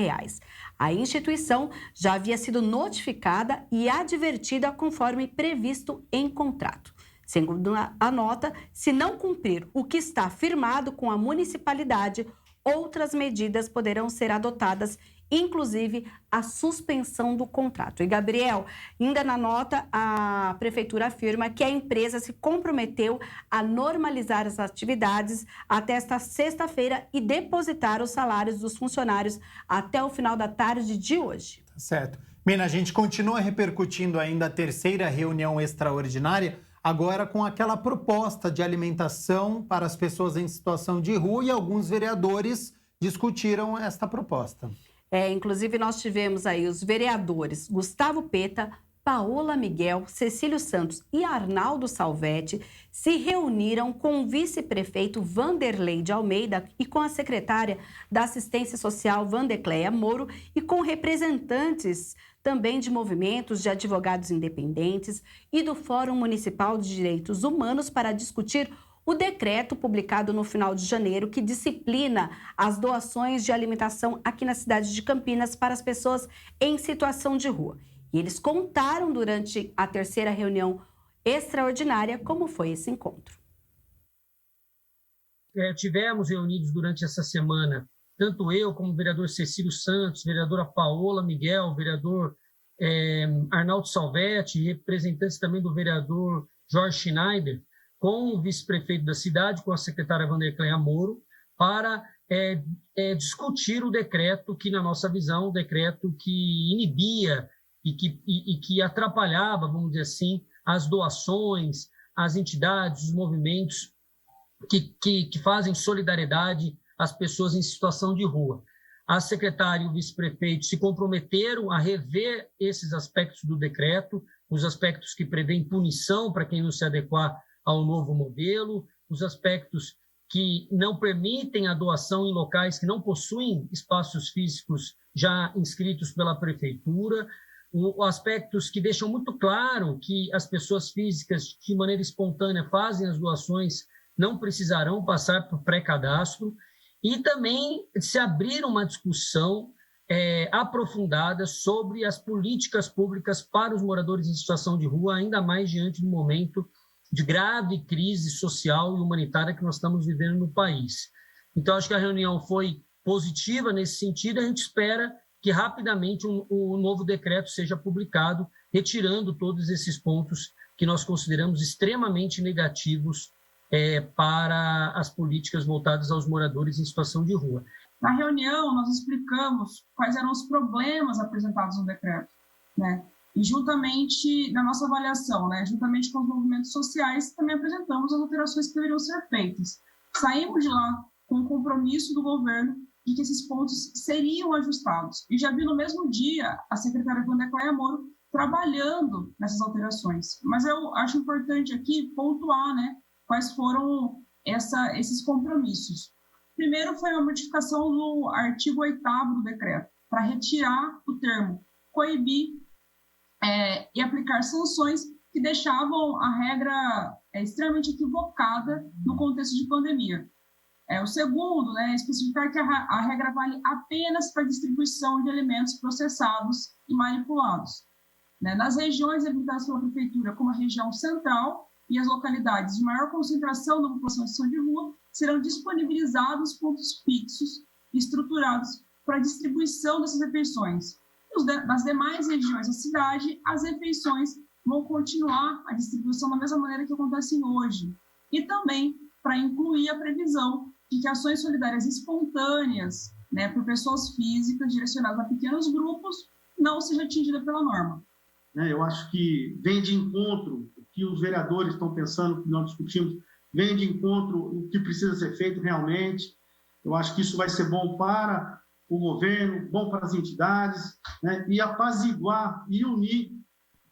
A instituição já havia sido notificada e advertida conforme previsto em contrato. Segundo a nota, se não cumprir o que está firmado com a municipalidade, outras medidas poderão ser adotadas, inclusive a suspensão do contrato. E, Gabriel, ainda na nota, a Prefeitura afirma que a empresa se comprometeu a normalizar as atividades até esta sexta-feira e depositar os salários dos funcionários até o final da tarde de hoje. Tá certo. Mina, a gente continua repercutindo ainda a terceira reunião extraordinária, agora com aquela proposta de alimentação para as pessoas em situação de rua, e alguns vereadores discutiram esta proposta. Inclusive nós tivemos aí os vereadores Gustavo Peta, Paola Miguel, Cecílio Santos e Arnaldo Salvetti se reuniram com o vice-prefeito Vanderlei de Almeida e com a secretária da Assistência Social Vandecleia Moro e com representantes também de movimentos de advogados independentes e do Fórum Municipal de Direitos Humanos para discutir o decreto publicado no final de janeiro que disciplina as doações de alimentação aqui na cidade de Campinas para as pessoas em situação de rua. E eles contaram durante a terceira reunião extraordinária como foi esse encontro. Tivemos reunidos durante essa semana, tanto eu como o vereador Cecílio Santos, vereadora Paola Miguel, vereador Arnaldo Salvetti, representantes também do vereador Jorge Schneider, com o vice-prefeito da cidade, com a secretária Vandecleia Moro, para discutir o decreto que, na nossa visão, o decreto que inibia e que atrapalhava, vamos dizer assim, as doações, as entidades, os movimentos que fazem solidariedade às pessoas em situação de rua. A secretária e o vice-prefeito se comprometeram a rever esses aspectos do decreto, os aspectos que prevêem punição para quem não se adequar ao novo modelo, os aspectos que não permitem a doação em locais que não possuem espaços físicos já inscritos pela prefeitura, aspectos que deixam muito claro que as pessoas físicas, de maneira espontânea, fazem as doações, não precisarão passar por pré-cadastro, e também se abrir uma discussão aprofundada sobre as políticas públicas para os moradores em situação de rua, ainda mais diante do momento de grave crise social e humanitária que nós estamos vivendo no país. Então, acho que a reunião foi positiva nesse sentido. A gente espera que rapidamente o novo decreto seja publicado, retirando todos esses pontos que nós consideramos extremamente negativos para as políticas voltadas aos moradores em situação de rua. Na reunião, nós explicamos quais eram os problemas apresentados no decreto, né? E juntamente, na nossa avaliação, né, juntamente com os movimentos sociais, também apresentamos as alterações que deveriam ser feitas. Saímos de lá com o compromisso do governo de que esses pontos seriam ajustados. E já vi no mesmo dia a secretária Vandercleia Moro trabalhando nessas alterações. Mas eu acho importante aqui pontuar, né, quais foram esses compromissos. Primeiro foi a modificação do artigo 8º do decreto, para retirar o termo coibir e aplicar sanções que deixavam a regra extremamente equivocada no contexto de pandemia. O segundo, né, é especificar que a regra vale apenas para distribuição de alimentos processados e manipulados. Né, nas regiões habilitadas pela Prefeitura, como a região central e as localidades de maior concentração da população em situação de rua, serão disponibilizados pontos fixos e estruturados para a distribuição dessas refeições. Nas demais regiões da cidade, as refeições vão continuar a distribuição da mesma maneira que acontecem hoje. E também para incluir a previsão de que ações solidárias espontâneas, né, por pessoas físicas direcionadas a pequenos grupos, não seja atingida pela norma. Eu acho que vem de encontro o que os vereadores estão pensando, o que nós discutimos, vem de encontro o que precisa ser feito realmente. Eu acho que isso vai ser bom para o governo, bom para as entidades, né, e apaziguar e unir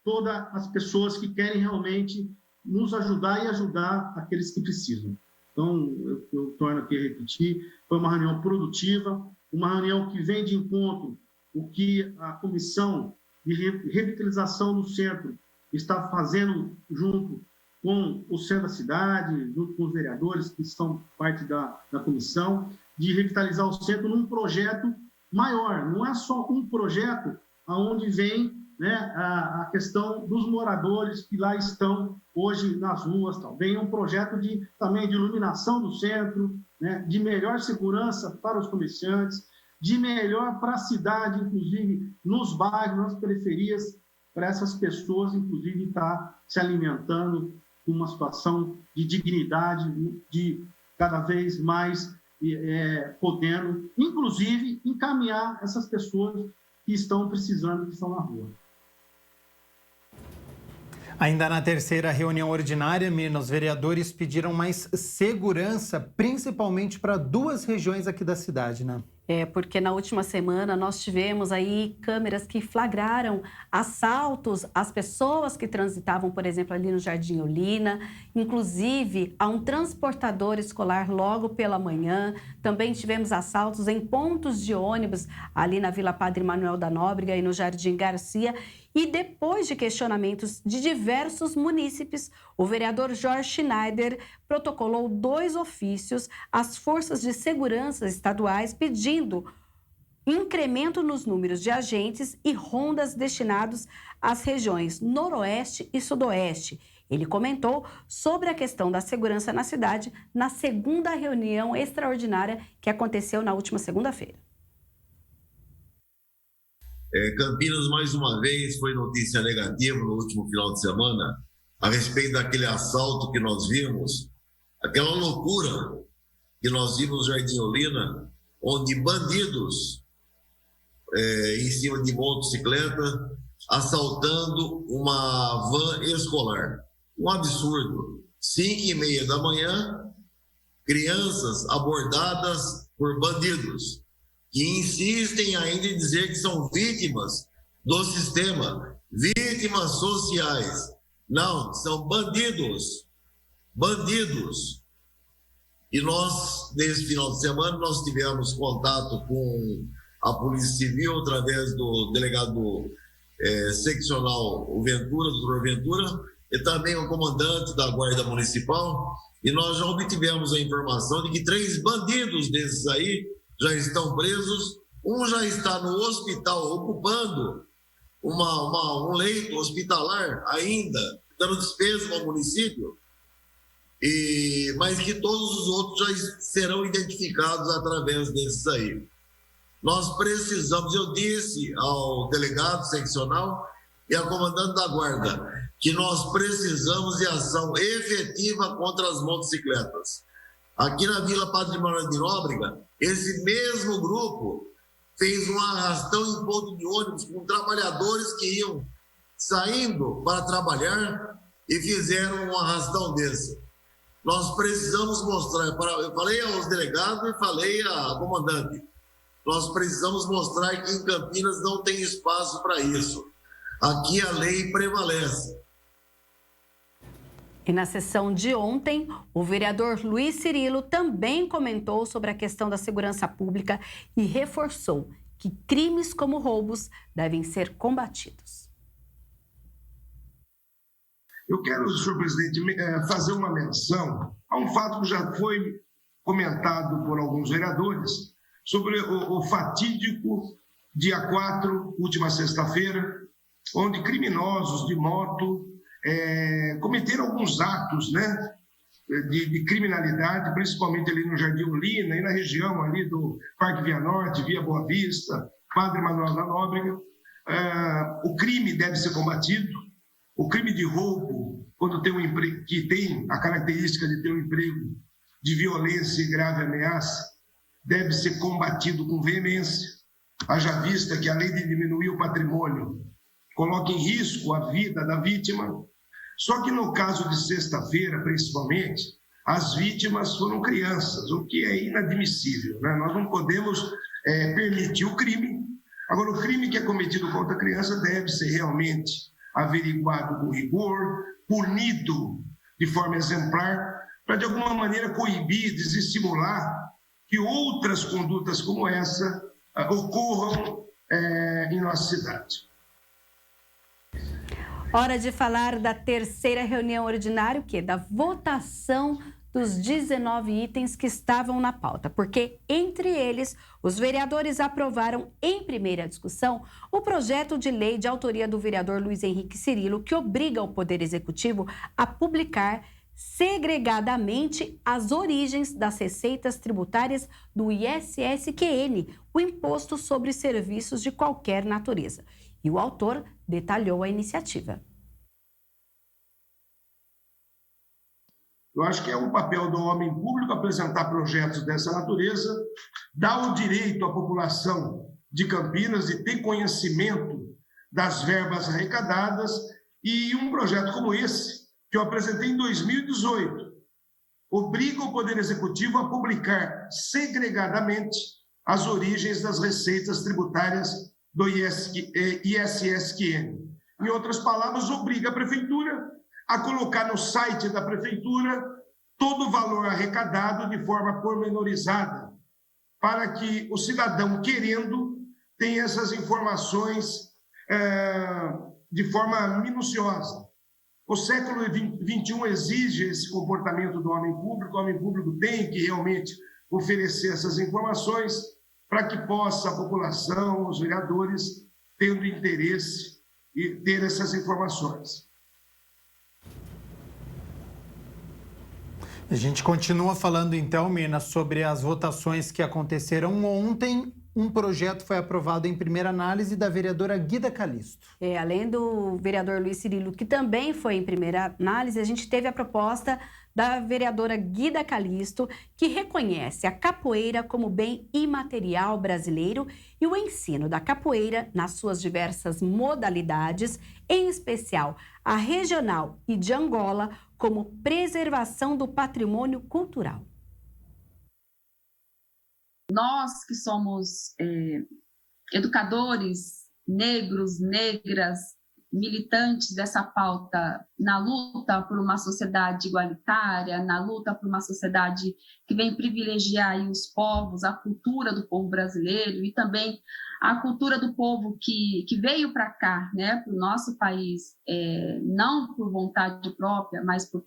todas as pessoas que querem realmente nos ajudar e ajudar aqueles que precisam. Então, eu torno aqui a repetir, foi uma reunião produtiva, uma reunião que vem de encontro o que a Comissão de Revitalização do Centro está fazendo junto com o centro da cidade, junto com os vereadores que são parte da comissão, de revitalizar o centro num projeto maior. Não é só um projeto onde vem, né, a questão dos moradores que lá estão hoje nas ruas. Vem um projeto também de iluminação do centro, né, de melhor segurança para os comerciantes, de melhor para a cidade, inclusive nos bairros, nas periferias, para essas pessoas, inclusive, estar se alimentando com uma situação de dignidade, de cada vez mais podendo, inclusive, encaminhar essas pessoas que estão precisando, que estão na rua. Ainda na terceira reunião ordinária, Mirna, os vereadores pediram mais segurança, principalmente para 2 regiões aqui da cidade, né? Porque na última semana nós tivemos aí câmeras que flagraram assaltos às pessoas que transitavam, por exemplo, ali no Jardim Olinda. Inclusive, a um transportador escolar logo pela manhã. Também tivemos assaltos em pontos de ônibus ali na Vila Padre Manuel da Nóbrega e no Jardim Garcia. E depois de questionamentos de diversos munícipes, o vereador Jorge Schneider protocolou 2 ofícios às forças de segurança estaduais pedindo incremento nos números de agentes e rondas destinados às regiões Noroeste e Sudoeste. Ele comentou sobre a questão da segurança na cidade na segunda reunião extraordinária que aconteceu na última segunda-feira. Campinas, mais uma vez, foi notícia negativa no último final de semana a respeito daquele assalto que nós vimos, aquela loucura que nós vimos no Jardim Olinda, onde bandidos em cima de motocicleta assaltando uma van escolar. Um absurdo. 5h30 da manhã, crianças abordadas por bandidos que insistem ainda em dizer que são vítimas do sistema, vítimas sociais. Não, são bandidos. Bandidos. E nós, nesse final de semana, nós tivemos contato com a Polícia Civil através do delegado seccional o Ventura, doutor Ventura, e também o comandante da Guarda Municipal, e nós já obtivemos a informação de que 3 bandidos desses aí já estão presos, um já está no hospital ocupando um leito hospitalar ainda, dando despesa ao município. mas que todos os outros já serão identificados através desses aí. Nós precisamos, eu disse ao delegado seccional e ao comandante da guarda, que nós precisamos de ação efetiva contra as motocicletas. Aqui na Vila Padre Manuel de Nóbrega, esse mesmo grupo fez um arrastão em ponto de ônibus com trabalhadores que iam saindo para trabalhar e fizeram um arrastão desse. Nós precisamos mostrar, eu falei aos delegados e falei à comandante, nós precisamos mostrar que em Campinas não tem espaço para isso. Aqui a lei prevalece. E na sessão de ontem, o vereador Luiz Cirilo também comentou sobre a questão da segurança pública e reforçou que crimes como roubos devem ser combatidos. Eu quero, senhor presidente, fazer uma menção a um fato que já foi comentado por alguns vereadores sobre o fatídico dia 4, última sexta-feira, onde criminosos de moto cometeram alguns atos, né, de criminalidade, principalmente ali no Jardim Olina e na região ali do Parque Via Norte, Via Boa Vista, Padre Manuel da Nóbrega. O crime deve ser combatido. O crime de roubo, quando tem um emprego, que tem a característica de ter um emprego de violência e grave ameaça, deve ser combatido com veemência, haja vista que além de diminuir o patrimônio, coloca em risco a vida da vítima. Só que no caso de sexta-feira, principalmente, as vítimas foram crianças, o que é inadmissível, né? Nós não podemos permitir o crime. Agora, o crime que é cometido contra a criança deve ser realmente averiguado com rigor, punido de forma exemplar, para de alguma maneira coibir, desestimular que outras condutas como essa ocorram em nossa cidade. Hora de falar da terceira reunião ordinária, da votação dos 19 itens que estavam na pauta, porque, entre eles, os vereadores aprovaram em primeira discussão o projeto de lei de autoria do vereador Luiz Henrique Cirilo, que obriga o Poder Executivo a publicar segregadamente as origens das receitas tributárias do ISSQN, o Imposto sobre Serviços de Qualquer Natureza. E o autor detalhou a iniciativa. Eu acho que é um papel do homem público apresentar projetos dessa natureza, dar o direito à população de Campinas de ter conhecimento das verbas arrecadadas, e um projeto como esse, que eu apresentei em 2018, obriga o Poder Executivo a publicar segregadamente as origens das receitas tributárias do ISSQN. Em outras palavras, obriga a Prefeitura a colocar no site da Prefeitura todo o valor arrecadado de forma pormenorizada, para que o cidadão, querendo, tenha essas informações de forma minuciosa. O século XXI exige esse comportamento do homem público. O homem público tem que realmente oferecer essas informações para que possa a população, os vereadores, tendo interesse e ter essas informações. A gente continua falando então, Mirna, sobre as votações que aconteceram ontem. Um projeto foi aprovado em primeira análise da vereadora Guida Calisto. Além do vereador Luiz Cirilo, que também foi em primeira análise, a gente teve a proposta da vereadora Guida Calisto, que reconhece a capoeira como bem imaterial brasileiro e o ensino da capoeira nas suas diversas modalidades, em especial a regional e de Angola, como preservação do patrimônio cultural. Nós que somos educadores negros, negras, militantes dessa pauta na luta por uma sociedade igualitária, na luta por uma sociedade que vem privilegiar aí os povos, a cultura do povo brasileiro e também a cultura do povo que veio para cá, né, para o nosso país, não por vontade própria, mas por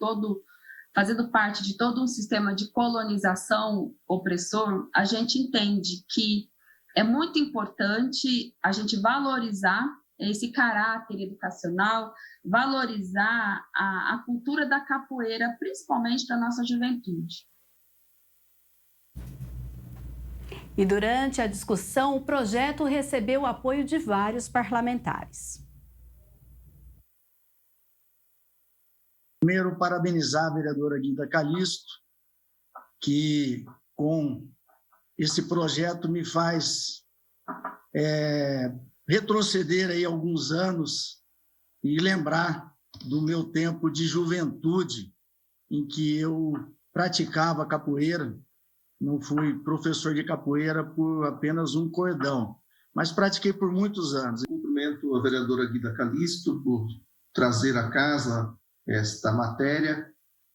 fazendo parte de todo um sistema de colonização opressor. A gente entende que é muito importante a gente valorizar esse caráter educacional, valorizar a cultura da capoeira, principalmente para a nossa juventude. E durante a discussão, o projeto recebeu o apoio de vários parlamentares. Primeiro, parabenizar a vereadora Guida Calisto, que com esse projeto me faz retroceder aí alguns anos e lembrar do meu tempo de juventude, em que eu praticava capoeira. Não fui professor de capoeira por apenas um cordão, mas pratiquei por muitos anos. Cumprimento a vereadora Guida Calisto por trazer à casa esta matéria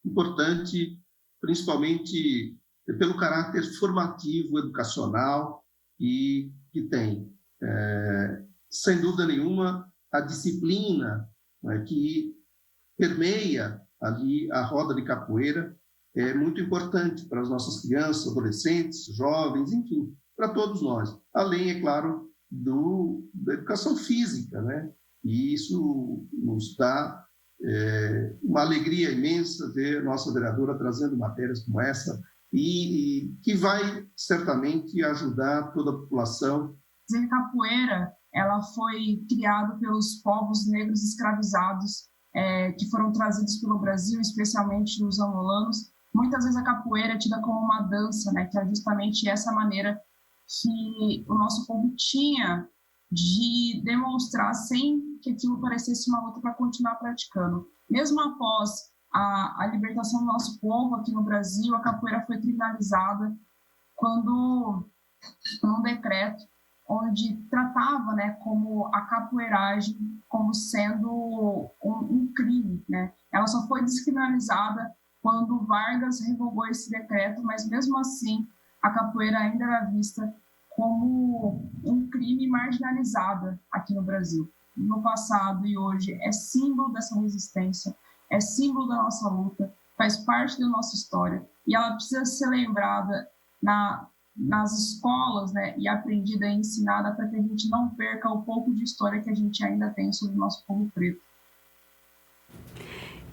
importante, principalmente pelo caráter formativo, educacional e que tem, sem dúvida nenhuma, a disciplina, né, que permeia ali a roda de capoeira, é muito importante para as nossas crianças, adolescentes, jovens, enfim, para todos nós. Além, é claro, da educação física, né? E isso nos dá uma alegria imensa ver a nossa vereadora trazendo matérias como essa e que vai certamente ajudar toda a população. A capoeira, ela foi criada pelos povos negros escravizados que foram trazidos pelo Brasil, especialmente os angolanos. Muitas vezes a capoeira é tida como uma dança, né, que é justamente essa maneira que o nosso povo tinha de demonstrar sem que aquilo parecesse uma luta para continuar praticando. Mesmo após a libertação do nosso povo aqui no Brasil, a capoeira foi criminalizada quando um decreto onde tratava, né, como a capoeiragem como sendo um crime, né? Ela só foi descriminalizada quando Vargas revogou esse decreto, mas mesmo assim a capoeira ainda era vista como um crime marginalizada aqui no Brasil. No passado e hoje é símbolo dessa resistência, é símbolo da nossa luta, faz parte da nossa história e ela precisa ser lembrada nas escolas, né, e aprendida e ensinada para que a gente não perca o pouco de história que a gente ainda tem sobre o nosso povo preto.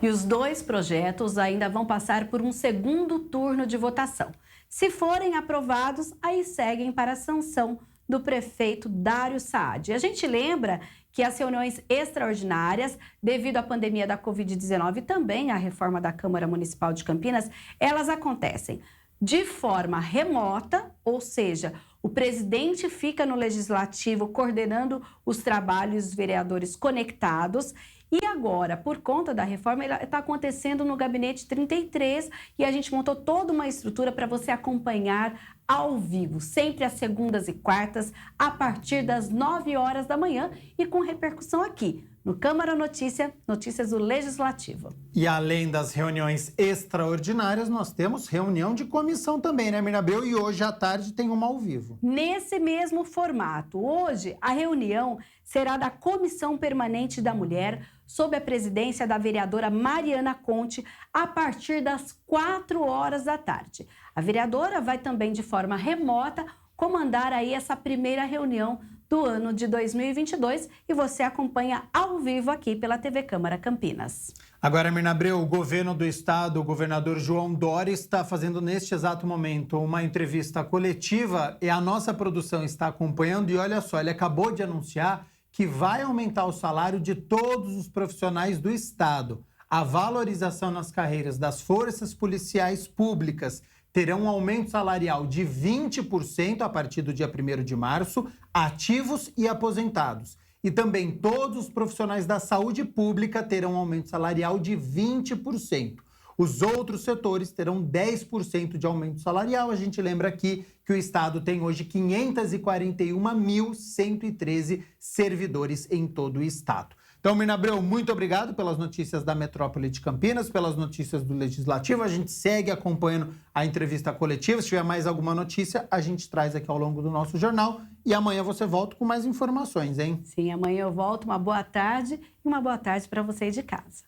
E os dois projetos ainda vão passar por um segundo turno de votação. Se forem aprovados, aí seguem para a sanção do prefeito Dário Saad. A gente lembra que as reuniões extraordinárias, devido à pandemia da Covid-19 e também à reforma da Câmara Municipal de Campinas, elas acontecem de forma remota, ou seja, o presidente fica no legislativo coordenando os trabalhos, os vereadores conectados. E agora, por conta da reforma, ela está acontecendo no Gabinete 33 e a gente montou toda uma estrutura para você acompanhar ao vivo, sempre às segundas e quartas, a partir das 9 horas da manhã e com repercussão aqui no Câmara Notícias do Legislativo. E além das reuniões extraordinárias, nós temos reunião de comissão também, né, Mirabel? E hoje à tarde tem uma ao vivo. Nesse mesmo formato. Hoje, a reunião será da Comissão Permanente da Mulher, sob a presidência da vereadora Mariana Conte, a partir das 4 horas da tarde. A vereadora vai também, de forma remota, comandar aí essa primeira reunião do ano de 2022 e você acompanha ao vivo aqui pela TV Câmara Campinas. Agora, Mirnabreu, o governo do estado, o governador João Dória, está fazendo neste exato momento uma entrevista coletiva e a nossa produção está acompanhando e olha só, ele acabou de anunciar que vai aumentar o salário de todos os profissionais do estado. A valorização nas carreiras das forças policiais públicas terão um aumento salarial de 20% a partir do dia 1º de março, ativos e aposentados. E também todos os profissionais da saúde pública terão um aumento salarial de 20%. Os outros setores terão 10% de aumento salarial. A gente lembra aqui que o estado tem hoje 541.113 servidores em todo o estado. Então, Mirnabreu, muito obrigado pelas notícias da Metrópole de Campinas, pelas notícias do Legislativo. A gente segue acompanhando a entrevista coletiva. Se tiver mais alguma notícia, a gente traz aqui ao longo do nosso jornal. E amanhã você volta com mais informações, hein? Sim, amanhã eu volto. Uma boa tarde e uma boa tarde para você de casa.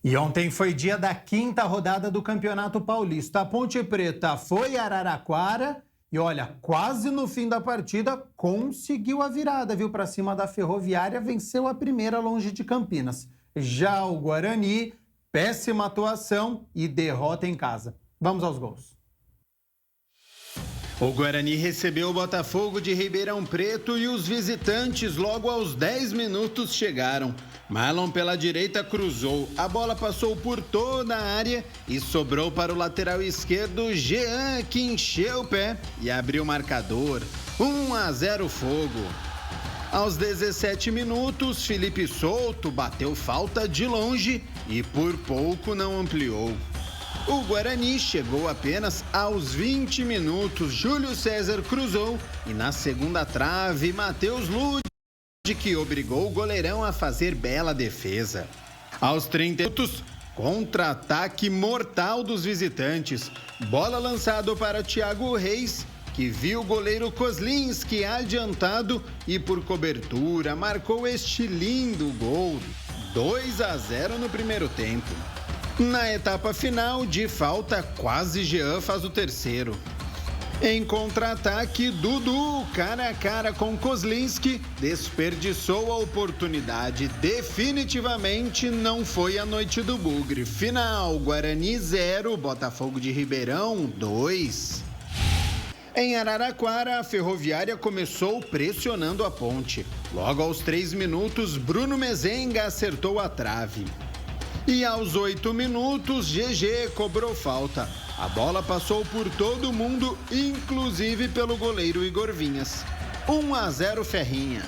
E ontem foi dia da 5ª rodada do Campeonato Paulista. A Ponte Preta foi a Araraquara e, olha, quase no fim da partida conseguiu a virada, viu? Para cima da Ferroviária, venceu a primeira longe de Campinas. Já o Guarani, péssima atuação e derrota em casa. Vamos aos gols. O Guarani recebeu o Botafogo de Ribeirão Preto e os visitantes logo aos 10 minutos chegaram. Marlon pela direita cruzou, a bola passou por toda a área e sobrou para o lateral esquerdo Jean, que encheu o pé e abriu o marcador. 1-0 Fogo. Aos 17 minutos, Felipe Souto bateu falta de longe e por pouco não ampliou. O Guarani chegou apenas aos 20 minutos. Júlio César cruzou e na segunda trave, Matheus Lud, que obrigou o goleirão a fazer bela defesa. Aos 30 minutos, contra-ataque mortal dos visitantes. Bola lançada para Thiago Reis, que viu o goleiro Kozlinski adiantado e por cobertura marcou este lindo gol. 2-0 no primeiro tempo. Na etapa final, de falta, quase Jean faz o terceiro. Em contra-ataque, Dudu, cara a cara com Kozlinski, desperdiçou a oportunidade. Definitivamente não foi a noite do Bugre. Final, Guarani 0, Botafogo de Ribeirão 2. Em Araraquara, a Ferroviária começou pressionando a Ponte. Logo aos 3 minutos, Bruno Mezenga acertou a trave. E aos 8 minutos, GG cobrou falta. A bola passou por todo mundo, inclusive pelo goleiro Igor Vinhas. 1-0 Ferrinha.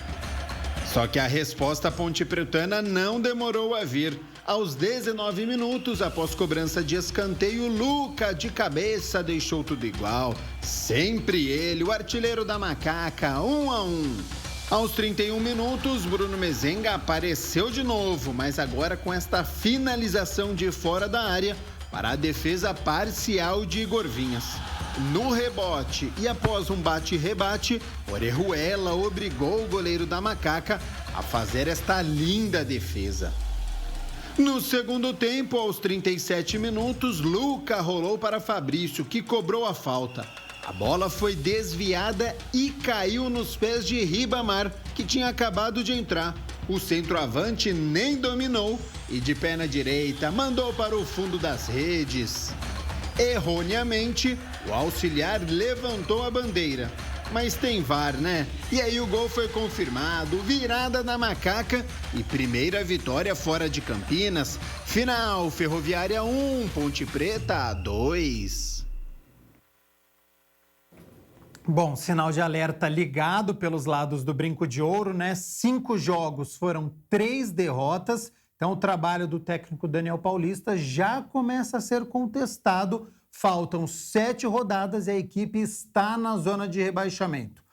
Só que a resposta pontepretana não demorou a vir. Aos 19 minutos, após cobrança de escanteio, Luca de cabeça deixou tudo igual. Sempre ele, o artilheiro da Macaca, 1-1. Aos 31 minutos, Bruno Mezenga apareceu de novo, mas agora com esta finalização de fora da área para a defesa parcial de Igor Vinhas. No rebote e após um bate-rebate, Orejuela obrigou o goleiro da Macaca a fazer esta linda defesa. No segundo tempo, aos 37 minutos, Luca rolou para Fabrício, que cobrou a falta. A bola foi desviada e caiu nos pés de Ribamar, que tinha acabado de entrar. O centroavante nem dominou e de pé na direita mandou para o fundo das redes. Erroneamente, o auxiliar levantou a bandeira. Mas tem VAR, né? E aí o gol foi confirmado, virada da Macaca e primeira vitória fora de Campinas. Final, Ferroviária 1, Ponte Preta 2. Bom, sinal de alerta ligado pelos lados do Brinco de Ouro, né? 5 jogos, foram 3 derrotas. Então, o trabalho do técnico Daniel Paulista já começa a ser contestado. Faltam 7 rodadas e a equipe está na zona de rebaixamento.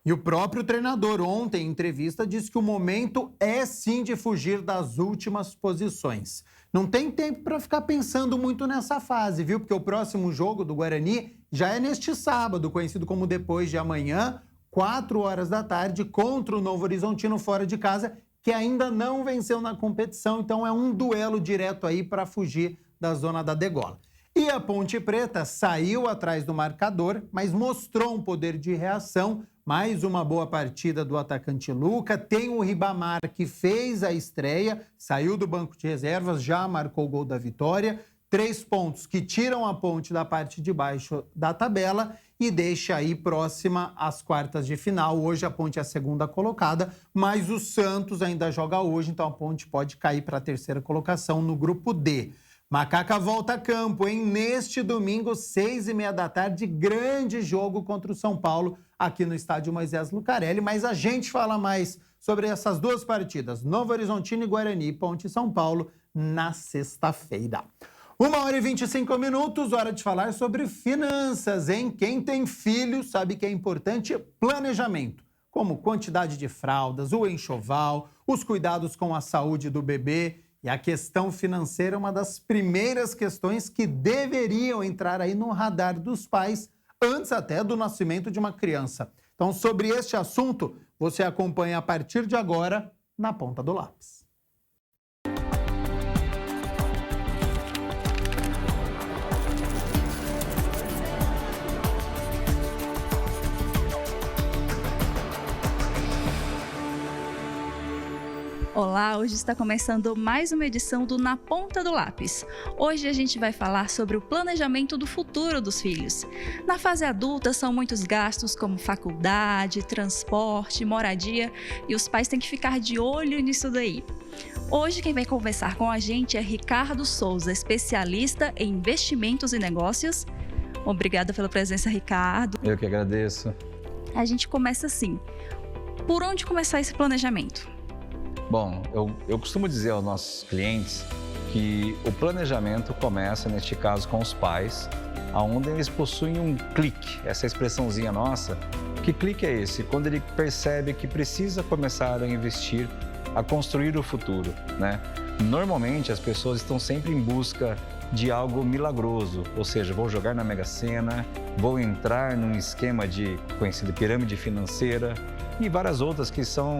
E o próprio treinador, ontem, em entrevista, disse que o momento é sim de fugir das últimas posições. Não tem tempo para ficar pensando muito nessa fase, viu? Porque o próximo jogo do Guarani já é neste sábado, conhecido como depois de amanhã, 4 horas da tarde, contra o Novo Horizontino fora de casa, que ainda não venceu na competição. Então é um duelo direto aí para fugir da zona da degola. E a Ponte Preta saiu atrás do marcador, mas mostrou um poder de reação. Mais uma boa partida do atacante Luca. Tem o Ribamar, que fez a estreia, saiu do banco de reservas, já marcou o gol da vitória. 3 pontos que tiram a Ponte da parte de baixo da tabela e deixa aí próxima às quartas de final. Hoje a Ponte é a segunda colocada, mas o Santos ainda joga hoje, então a Ponte pode cair para a terceira colocação no grupo D. Macaca volta a campo, hein? Neste domingo, 6h30 da tarde, grande jogo contra o São Paulo, aqui no estádio Moisés Lucarelli. Mas a gente fala mais sobre essas 2 partidas, Novo Horizontino e Guarani, Ponte e São Paulo, na sexta-feira. 1h25, hora de falar sobre finanças, hein? Quem tem filho sabe que é importante planejamento, como quantidade de fraldas, o enxoval, os cuidados com a saúde do bebê. E a questão financeira é uma das primeiras questões que deveriam entrar aí no radar dos pais, antes até do nascimento de uma criança. Então, sobre este assunto, você acompanha a partir de agora na Ponta do Lápis. Olá, hoje está começando mais uma edição do Na Ponta do Lápis. Hoje a gente vai falar sobre o planejamento do futuro dos filhos. Na fase adulta são muitos gastos como faculdade, transporte, moradia e os pais têm que ficar de olho nisso daí. Hoje quem vai conversar com a gente é Ricardo Souza, especialista em investimentos e negócios. Obrigada pela presença, Ricardo. Eu que agradeço. A gente começa assim. Por onde começar esse planejamento? Bom, eu costumo dizer aos nossos clientes que o planejamento começa, neste caso, com os pais, onde eles possuem um clique, essa expressãozinha nossa. Que clique é esse? Quando ele percebe que precisa começar a investir, a construir o futuro, né? Normalmente, as pessoas estão sempre em busca de algo milagroso, ou seja, vou jogar na Mega Sena, vou entrar num esquema de conhecida pirâmide financeira, e várias outras que são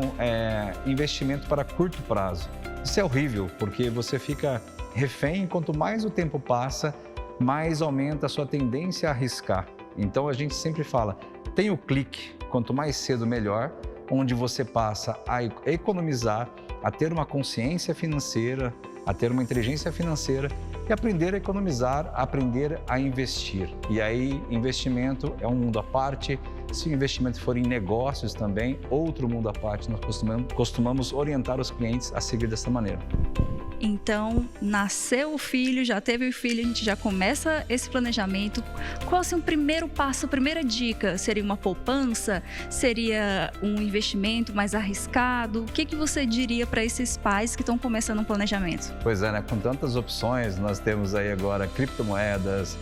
investimento para curto prazo. Isso é horrível, porque você fica refém, quanto mais o tempo passa, mais aumenta a sua tendência a arriscar. Então a gente sempre fala, tem o clique, quanto mais cedo melhor, onde você passa a economizar, a ter uma consciência financeira, a ter uma inteligência financeira e aprender a economizar, aprender a investir. E aí, investimento é um mundo à parte. Se o investimento for em negócios também, outro mundo à parte, nós costumamos orientar os clientes a seguir dessa maneira. Então, nasceu o filho, já teve o filho, a gente já começa esse planejamento. Qual assim, o primeiro passo, a primeira dica? Seria uma poupança? Seria um investimento mais arriscado? O que você diria para esses pais que estão começando um planejamento? Pois é, né? Com tantas opções, nós temos aí agora criptomoedas.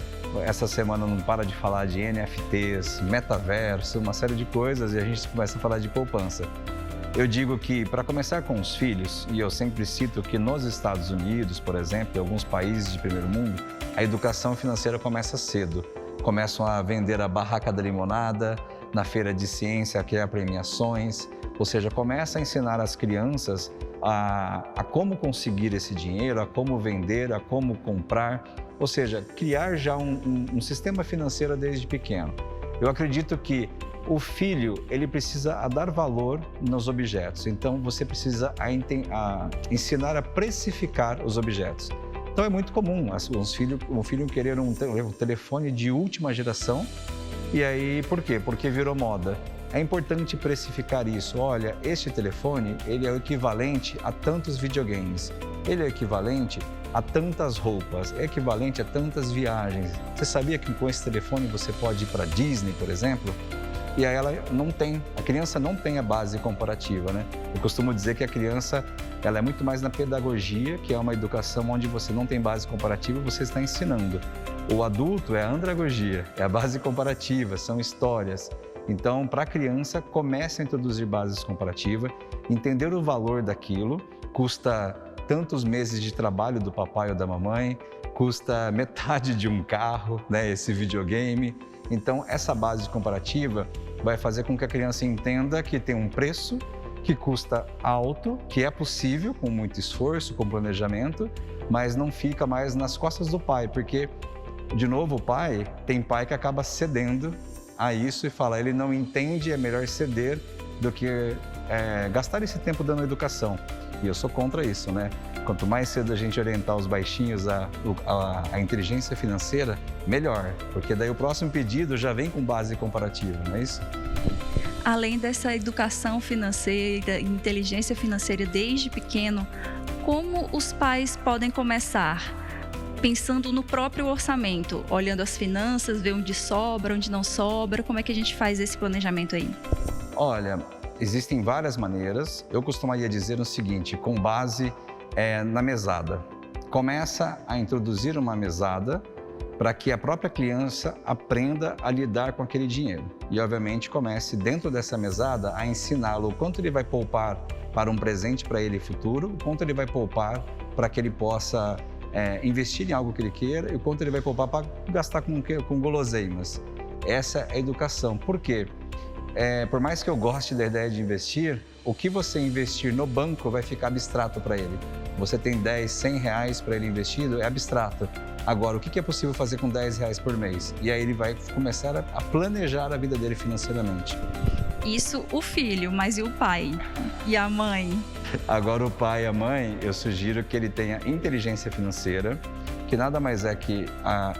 Essa semana não para de falar de NFTs, metaverso, uma série de coisas, e a gente começa a falar de poupança. Eu digo que, para começar com os filhos, e eu sempre cito que nos Estados Unidos, por exemplo, em alguns países de primeiro mundo, a educação financeira começa cedo. Começam a vender a barraca da limonada, na feira de ciência, criar premiações, ou seja, começa a ensinar as crianças a como conseguir esse dinheiro, a como vender, a como comprar, ou seja, criar já um sistema financeiro desde pequeno. Eu acredito que o filho, ele precisa dar valor nos objetos, então você precisa ensinar a precificar os objetos. Então é muito comum um filho querer um telefone de última geração, e aí por quê? Porque virou moda. É importante precificar isso. Olha, este telefone, ele é o equivalente a tantos videogames, ele é equivalente a tantas roupas, é equivalente a tantas viagens. Você sabia que com esse telefone você pode ir para Disney, por exemplo? E aí a criança não tem a base comparativa, né? Eu costumo dizer que a criança, ela é muito mais na pedagogia, que é uma educação onde você não tem base comparativa, você está ensinando. O adulto é a andragogia, é a base comparativa, são histórias. Então, para a criança, comece a introduzir bases comparativas, entender o valor daquilo, custa tantos meses de trabalho do papai ou da mamãe, custa metade de um carro, né, esse videogame. Então, essa base comparativa vai fazer com que a criança entenda que tem um preço, que custa alto, que é possível com muito esforço, com planejamento, mas não fica mais nas costas do pai, porque, de novo, tem pai que acaba cedendo a isso e fala, ele não entende, é melhor ceder do que gastar esse tempo dando educação. E eu sou contra isso, né? Quanto mais cedo a gente orientar os baixinhos a inteligência financeira, melhor. Porque daí o próximo pedido já vem com base comparativa, não é isso? Além dessa educação financeira, inteligência financeira desde pequeno, como os pais podem começar? Pensando no próprio orçamento, olhando as finanças, ver onde sobra, onde não sobra, como é que a gente faz esse planejamento aí? Olha, existem várias maneiras. Eu costumaria dizer o seguinte, com base na mesada. Começa a introduzir uma mesada para que a própria criança aprenda a lidar com aquele dinheiro. E, obviamente, comece dentro dessa mesada a ensiná-lo o quanto ele vai poupar para um presente para ele futuro, o quanto ele vai poupar para que ele possa investir em algo que ele queira e o quanto ele vai poupar para gastar com guloseimas. Essa é a educação. Por quê? Por mais que eu goste da ideia de investir, o que você investir no banco vai ficar abstrato para ele. Você tem 10, 100 reais para ele investido, é abstrato. Agora, o que é possível fazer com 10 reais por mês? E aí ele vai começar a planejar a vida dele financeiramente. Isso o filho, mas e o pai? E a mãe? Agora, o pai e a mãe, eu sugiro que ele tenha inteligência financeira, que nada mais é que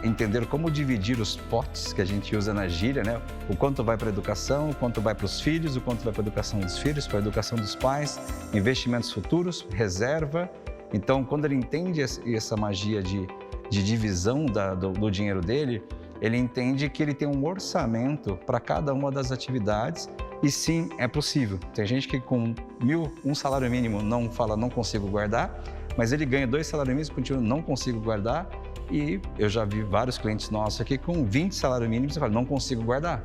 entender como dividir os potes que a gente usa na gíria, né? O quanto vai para a educação, o quanto vai para os filhos, o quanto vai para a educação dos filhos, para a educação dos pais, investimentos futuros, reserva. Então, quando ele entende essa magia de divisão do dinheiro dele, ele entende que ele tem um orçamento para cada uma das atividades e sim, é possível. Tem gente que com um salário mínimo não consigo guardar, mas ele ganha 2 salários mínimos e continua, não consigo guardar. E eu já vi vários clientes nossos aqui com 20 salários mínimos e falam, não consigo guardar.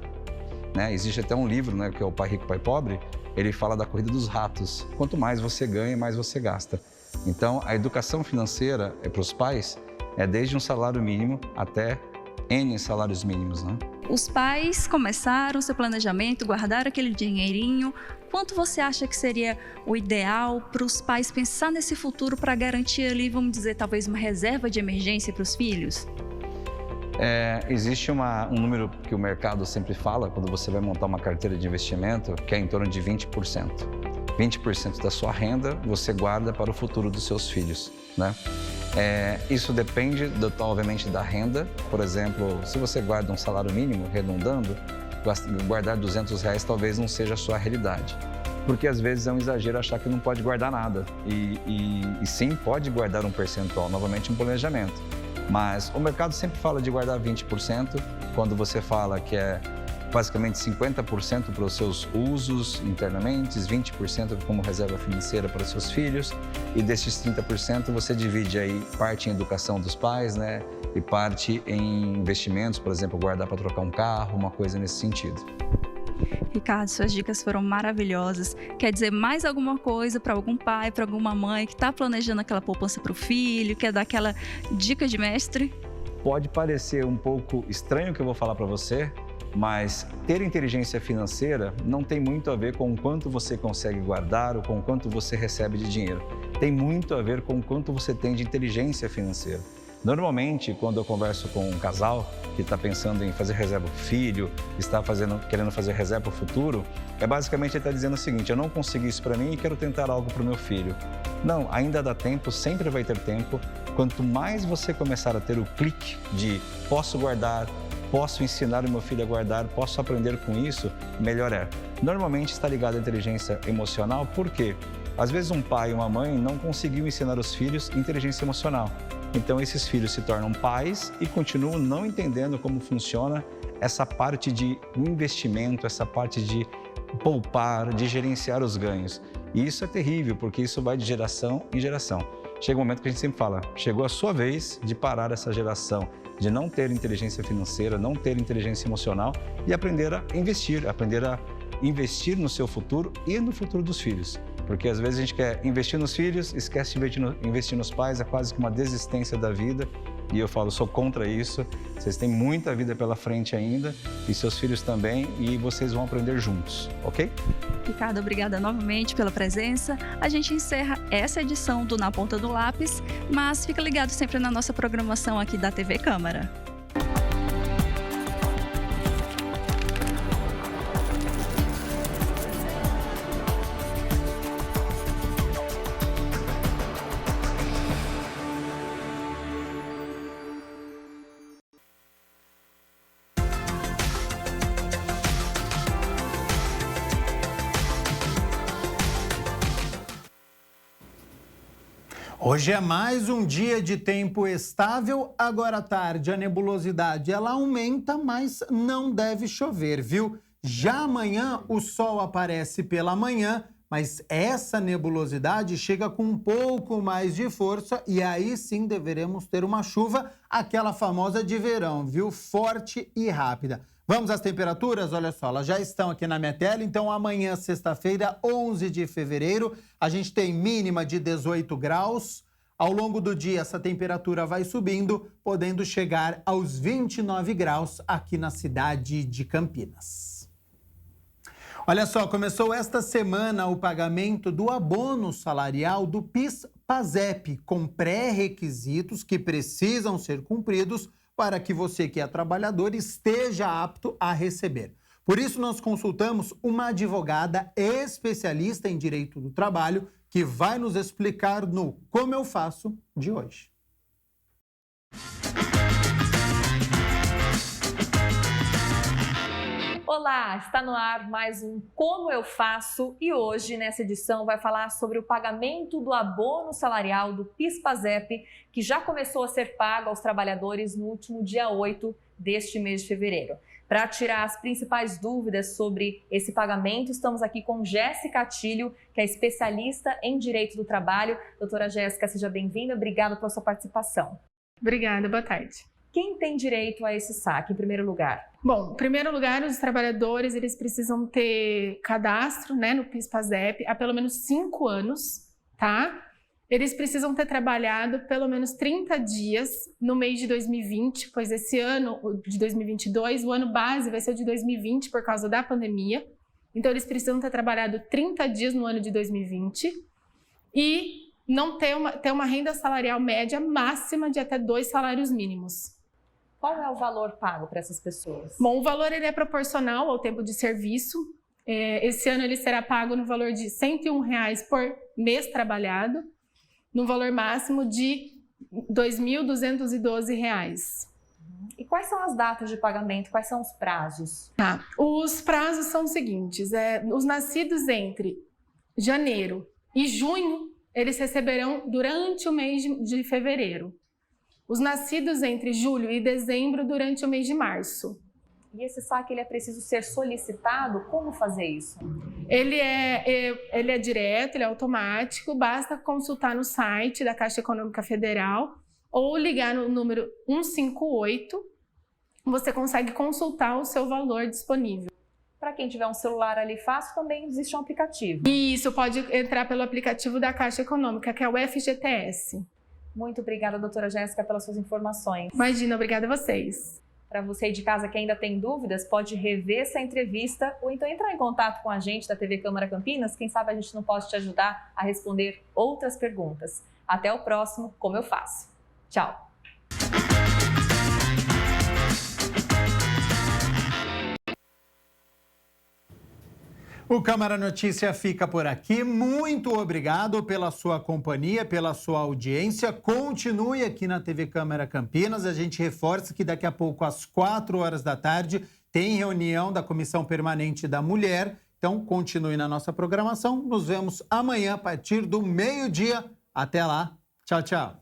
Né? Existe até um livro, né, que é o Pai Rico, Pai Pobre, ele fala da corrida dos ratos. Quanto mais você ganha, mais você gasta. Então, a educação financeira para os pais é desde um salário mínimo até N salários mínimos, né? Os pais começaram seu planejamento, guardaram aquele dinheirinho. Quanto você acha que seria o ideal para os pais pensar nesse futuro para garantir ali, vamos dizer, talvez uma reserva de emergência para os filhos? Existe um número que o mercado sempre fala quando você vai montar uma carteira de investimento, que é em torno de 20%. 20% da sua renda você guarda para o futuro dos seus filhos, né? Isso depende, obviamente, da renda. Por exemplo, se você guarda um salário mínimo, arredondando, guardar R$200 talvez não seja a sua realidade. Porque às vezes é um exagero achar que não pode guardar nada. E sim, pode guardar um percentual, novamente um planejamento. Mas o mercado sempre fala de guardar 20%, quando você fala que é basicamente 50% para os seus usos internamente, 20% como reserva financeira para os seus filhos, e desses 30% você divide aí parte em educação dos pais, né, e parte em investimentos, por exemplo, guardar para trocar um carro, uma coisa nesse sentido. Ricardo, suas dicas foram maravilhosas. Quer dizer mais alguma coisa para algum pai, para alguma mãe que está planejando aquela poupança para o filho, quer dar aquela dica de mestre? Pode parecer um pouco estranho o que eu vou falar para você, mas ter inteligência financeira não tem muito a ver com o quanto você consegue guardar ou com o quanto você recebe de dinheiro. Tem muito a ver com o quanto você tem de inteligência financeira. Normalmente, quando eu converso com um casal que está pensando em fazer reserva para o filho, está querendo fazer reserva para o futuro, basicamente ele está dizendo o seguinte: eu não consegui isso para mim e quero tentar algo para o meu filho. Não, ainda dá tempo, sempre vai ter tempo. Quanto mais você começar a ter o clique de posso guardar, posso ensinar o meu filho a guardar, posso aprender com isso, melhor é. Normalmente está ligado à inteligência emocional, por quê? Às vezes um pai e uma mãe não conseguiu ensinar os filhos inteligência emocional. Então esses filhos se tornam pais e continuam não entendendo como funciona essa parte de investimento, essa parte de poupar, de gerenciar os ganhos. E isso é terrível, porque isso vai de geração em geração. Chega um momento que a gente sempre fala, chegou a sua vez de parar essa geração, de não ter inteligência financeira, não ter inteligência emocional e aprender a investir no seu futuro e no futuro dos filhos. Porque às vezes a gente quer investir nos filhos, esquece de investir nos pais, é quase que uma desistência da vida. E eu falo, sou contra isso. Vocês têm muita vida pela frente ainda e seus filhos também, e vocês vão aprender juntos, ok? Ricardo, obrigada novamente pela presença. A gente encerra essa edição do Na Ponta do Lápis, mas fica ligado sempre na nossa programação aqui da TV Câmara. Hoje é mais um dia de tempo estável. Agora à tarde a nebulosidade ela aumenta, mas não deve chover, viu? Já amanhã o sol aparece pela manhã, mas essa nebulosidade chega com um pouco mais de força e aí sim deveremos ter uma chuva, aquela famosa de verão, viu? Forte e rápida. Vamos às temperaturas? Olha só, elas já estão aqui na minha tela. Então, amanhã, sexta-feira, 11 de fevereiro, a gente tem mínima de 18 graus. Ao longo do dia, essa temperatura vai subindo, podendo chegar aos 29 graus aqui na cidade de Campinas. Olha só, começou esta semana o pagamento do abono salarial do PIS/PASEP, com pré-requisitos que precisam ser cumpridos para que você que é trabalhador esteja apto a receber. Por isso, nós consultamos uma advogada especialista em direito do trabalho que vai nos explicar no Como Eu Faço de hoje. Olá, está no ar mais um Como Eu Faço e hoje, nessa edição, vai falar sobre o pagamento do abono salarial do PIS/PASEP, que já começou a ser pago aos trabalhadores no último dia 8 deste mês de fevereiro. Para tirar as principais dúvidas sobre esse pagamento, estamos aqui com Jéssica Atílio, que é especialista em Direito do Trabalho. Doutora Jéssica, seja bem-vinda, obrigada pela sua participação. Obrigada, boa tarde. Quem tem direito a esse saque, em primeiro lugar? Bom, em primeiro lugar, os trabalhadores eles precisam ter cadastro, né, no PIS/PASEP há pelo menos 5 anos, tá? Eles precisam ter trabalhado pelo menos 30 dias no mês de 2020, pois esse ano de 2022, o ano base vai ser o de 2020 por causa da pandemia. Então, eles precisam ter trabalhado 30 dias no ano de 2020 e não ter uma renda salarial média máxima de até 2 salários mínimos. Qual é o valor pago para essas pessoas? Bom, o valor ele é proporcional ao tempo de serviço. Esse ano ele será pago no valor de R$ 101 por mês trabalhado, no valor máximo de R$ 2.212. E quais são as datas de pagamento? Quais são os prazos? Tá. Os prazos são os seguintes: os nascidos entre janeiro e junho, eles receberão durante o mês de fevereiro. Os nascidos entre julho e dezembro durante o mês de março. E esse saque ele é preciso ser solicitado? Como fazer isso? Ele é direto, ele é automático, basta consultar no site da Caixa Econômica Federal ou ligar no número 158, você consegue consultar o seu valor disponível. Para quem tiver um celular ali fácil, também existe um aplicativo. Isso, pode entrar pelo aplicativo da Caixa Econômica, que é o FGTS. Muito obrigada, doutora Jéssica, pelas suas informações. Imagina, obrigada a vocês. Para você de casa que ainda tem dúvidas, pode rever essa entrevista ou então entrar em contato com a gente da TV Câmara Campinas. Quem sabe a gente não pode te ajudar a responder outras perguntas. Até o próximo Como Eu Faço. Tchau! O Câmara Notícia fica por aqui. Muito obrigado pela sua companhia, pela sua audiência. Continue aqui na TV Câmara Campinas. A gente reforça que daqui a pouco, às 4 horas da tarde, tem reunião da Comissão Permanente da Mulher. Então, continue na nossa programação. Nos vemos amanhã, a partir do meio-dia. Até lá. Tchau, tchau.